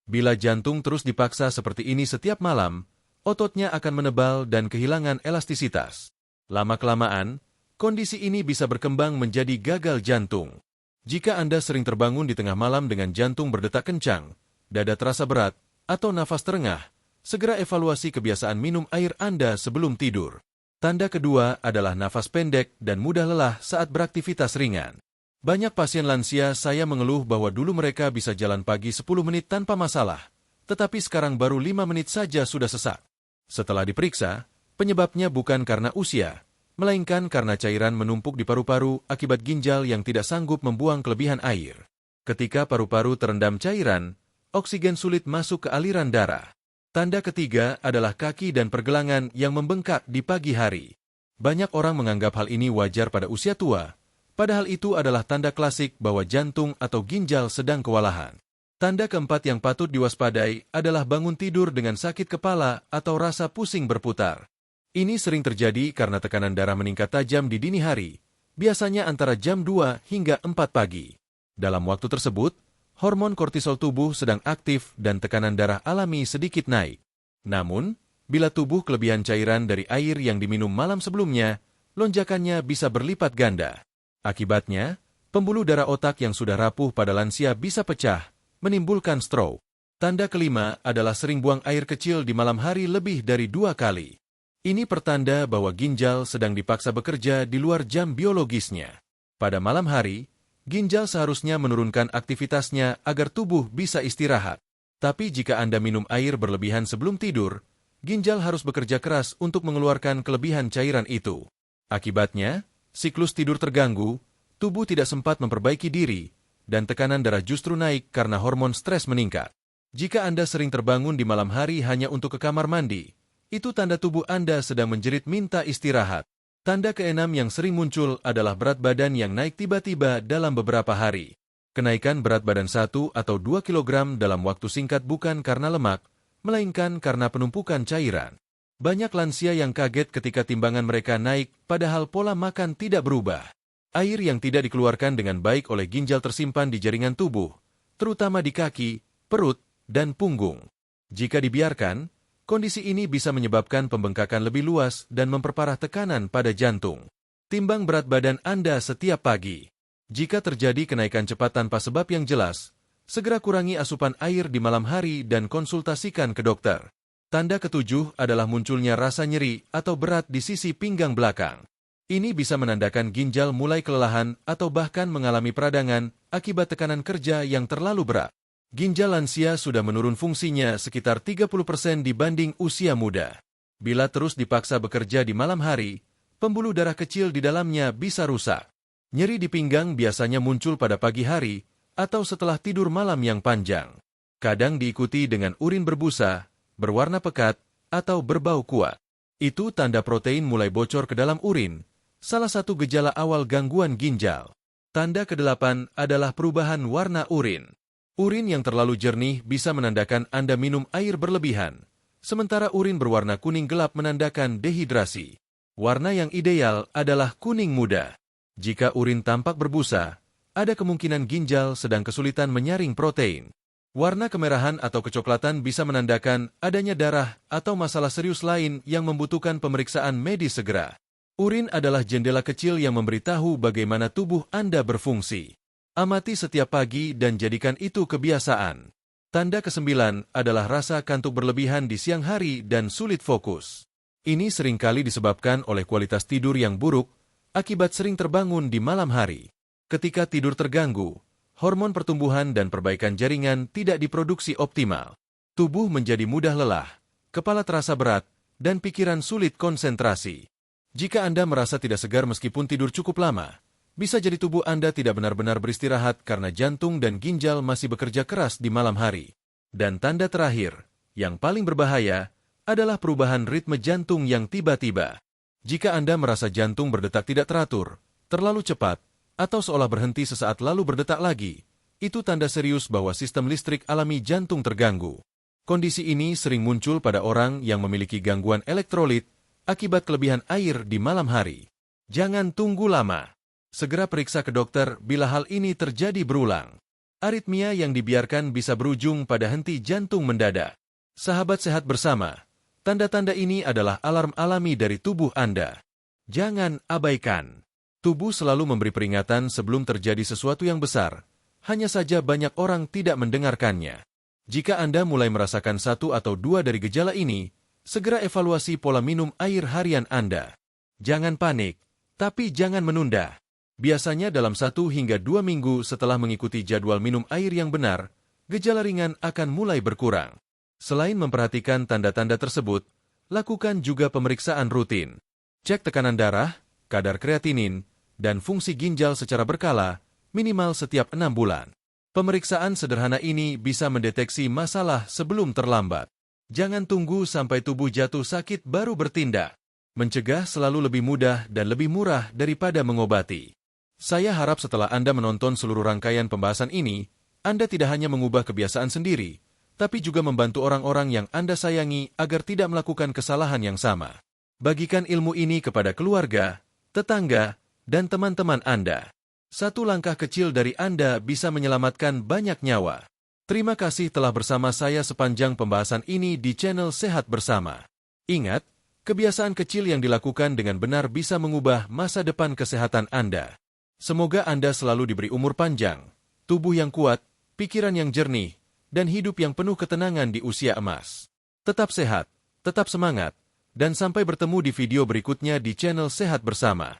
Bila jantung terus dipaksa seperti ini setiap malam, ototnya akan menebal dan kehilangan elastisitas. Lama-kelamaan, kondisi ini bisa berkembang menjadi gagal jantung. Jika Anda sering terbangun di tengah malam dengan jantung berdetak kencang, dada terasa berat, atau nafas terengah, segera evaluasi kebiasaan minum air Anda sebelum tidur. Tanda kedua adalah nafas pendek dan mudah lelah saat beraktivitas ringan. Banyak pasien lansia saya mengeluh bahwa dulu mereka bisa jalan pagi 10 menit tanpa masalah, tetapi sekarang baru 5 menit saja sudah sesak. Setelah diperiksa, penyebabnya bukan karena usia, melainkan karena cairan menumpuk di paru-paru akibat ginjal yang tidak sanggup membuang kelebihan air. Ketika paru-paru terendam cairan, oksigen sulit masuk ke aliran darah. Tanda ketiga adalah kaki dan pergelangan yang membengkak di pagi hari. Banyak orang menganggap hal ini wajar pada usia tua, padahal itu adalah tanda klasik bahwa jantung atau ginjal sedang kewalahan. Tanda keempat yang patut diwaspadai adalah bangun tidur dengan sakit kepala atau rasa pusing berputar. Ini sering terjadi karena tekanan darah meningkat tajam di dini hari, biasanya antara jam 2 hingga 4 pagi. Dalam waktu tersebut, hormon kortisol tubuh sedang aktif dan tekanan darah alami sedikit naik. Namun, bila tubuh kelebihan cairan dari air yang diminum malam sebelumnya, lonjakannya bisa berlipat ganda. Akibatnya, pembuluh darah otak yang sudah rapuh pada lansia bisa pecah, menimbulkan stroke. Tanda kelima adalah sering buang air kecil di malam hari lebih dari 2 kali. Ini pertanda bahwa ginjal sedang dipaksa bekerja di luar jam biologisnya. Pada malam hari, ginjal seharusnya menurunkan aktivitasnya agar tubuh bisa istirahat. Tapi jika Anda minum air berlebihan sebelum tidur, ginjal harus bekerja keras untuk mengeluarkan kelebihan cairan itu. Akibatnya, siklus tidur terganggu, tubuh tidak sempat memperbaiki diri, dan tekanan darah justru naik karena hormon stres meningkat. Jika Anda sering terbangun di malam hari hanya untuk ke kamar mandi, itu tanda tubuh Anda sedang menjerit minta istirahat. Tanda keenam yang sering muncul adalah berat badan yang naik tiba-tiba dalam beberapa hari. Kenaikan berat badan 1 atau 2 kg dalam waktu singkat bukan karena lemak, melainkan karena penumpukan cairan. Banyak lansia yang kaget ketika timbangan mereka naik, padahal pola makan tidak berubah. Air yang tidak dikeluarkan dengan baik oleh ginjal tersimpan di jaringan tubuh, terutama di kaki, perut, dan punggung. Jika dibiarkan, kondisi ini bisa menyebabkan pembengkakan lebih luas dan memperparah tekanan pada jantung. Timbang berat badan Anda setiap pagi. Jika terjadi kenaikan cepat tanpa sebab yang jelas, segera kurangi asupan air di malam hari dan konsultasikan ke dokter. Tanda ketujuh adalah munculnya rasa nyeri atau berat di sisi pinggang belakang. Ini bisa menandakan ginjal mulai kelelahan atau bahkan mengalami peradangan akibat tekanan kerja yang terlalu berat. Ginjal lansia sudah menurun fungsinya sekitar 30% dibanding usia muda. Bila terus dipaksa bekerja di malam hari, pembuluh darah kecil di dalamnya bisa rusak. Nyeri di pinggang biasanya muncul pada pagi hari atau setelah tidur malam yang panjang. Kadang diikuti dengan urin berbusa, berwarna pekat, atau berbau kuat. Itu tanda protein mulai bocor ke dalam urin, salah satu gejala awal gangguan ginjal. Tanda kedelapan adalah perubahan warna urin. Urin yang terlalu jernih bisa menandakan Anda minum air berlebihan, sementara urin berwarna kuning gelap menandakan dehidrasi. Warna yang ideal adalah kuning muda. Jika urin tampak berbusa, ada kemungkinan ginjal sedang kesulitan menyaring protein. Warna kemerahan atau kecoklatan bisa menandakan adanya darah atau masalah serius lain yang membutuhkan pemeriksaan medis segera. Urin adalah jendela kecil yang memberitahu bagaimana tubuh Anda berfungsi. Amati setiap pagi dan jadikan itu kebiasaan. Tanda ke-9 adalah rasa kantuk berlebihan di siang hari dan sulit fokus. Ini seringkali disebabkan oleh kualitas tidur yang buruk akibat sering terbangun di malam hari. Ketika tidur terganggu, hormon pertumbuhan dan perbaikan jaringan tidak diproduksi optimal. Tubuh menjadi mudah lelah, kepala terasa berat, dan pikiran sulit konsentrasi. Jika Anda merasa tidak segar meskipun tidur cukup lama, bisa jadi tubuh Anda tidak benar-benar beristirahat karena jantung dan ginjal masih bekerja keras di malam hari. Dan tanda terakhir, yang paling berbahaya, adalah perubahan ritme jantung yang tiba-tiba. Jika Anda merasa jantung berdetak tidak teratur, terlalu cepat, atau seolah berhenti sesaat lalu berdetak lagi, itu tanda serius bahwa sistem listrik alami jantung terganggu. Kondisi ini sering muncul pada orang yang memiliki gangguan elektrolit akibat kelebihan air di malam hari. Jangan tunggu lama. Segera periksa ke dokter bila hal ini terjadi berulang. Aritmia yang dibiarkan bisa berujung pada henti jantung mendadak. Sahabat sehat bersama, tanda-tanda ini adalah alarm alami dari tubuh Anda. Jangan abaikan. Tubuh selalu memberi peringatan sebelum terjadi sesuatu yang besar, hanya saja banyak orang tidak mendengarkannya. Jika Anda mulai merasakan satu atau dua dari gejala ini, segera evaluasi pola minum air harian Anda. Jangan panik, tapi jangan menunda. Biasanya dalam 1 hingga 2 minggu setelah mengikuti jadwal minum air yang benar, gejala ringan akan mulai berkurang. Selain memperhatikan tanda-tanda tersebut, lakukan juga pemeriksaan rutin. Cek tekanan darah, kadar kreatinin, dan fungsi ginjal secara berkala, minimal setiap 6 bulan. Pemeriksaan sederhana ini bisa mendeteksi masalah sebelum terlambat. Jangan tunggu sampai tubuh jatuh sakit baru bertindak. Mencegah selalu lebih mudah dan lebih murah daripada mengobati. Saya harap setelah Anda menonton seluruh rangkaian pembahasan ini, Anda tidak hanya mengubah kebiasaan sendiri, tapi juga membantu orang-orang yang Anda sayangi agar tidak melakukan kesalahan yang sama. Bagikan ilmu ini kepada keluarga, tetangga, dan teman-teman Anda. Satu langkah kecil dari Anda bisa menyelamatkan banyak nyawa. Terima kasih telah bersama saya sepanjang pembahasan ini di channel Sehat Bersama. Ingat, kebiasaan kecil yang dilakukan dengan benar bisa mengubah masa depan kesehatan Anda. Semoga Anda selalu diberi umur panjang, tubuh yang kuat, pikiran yang jernih, dan hidup yang penuh ketenangan di usia emas. Tetap sehat, tetap semangat, dan sampai bertemu di video berikutnya di channel Sehat Bersama.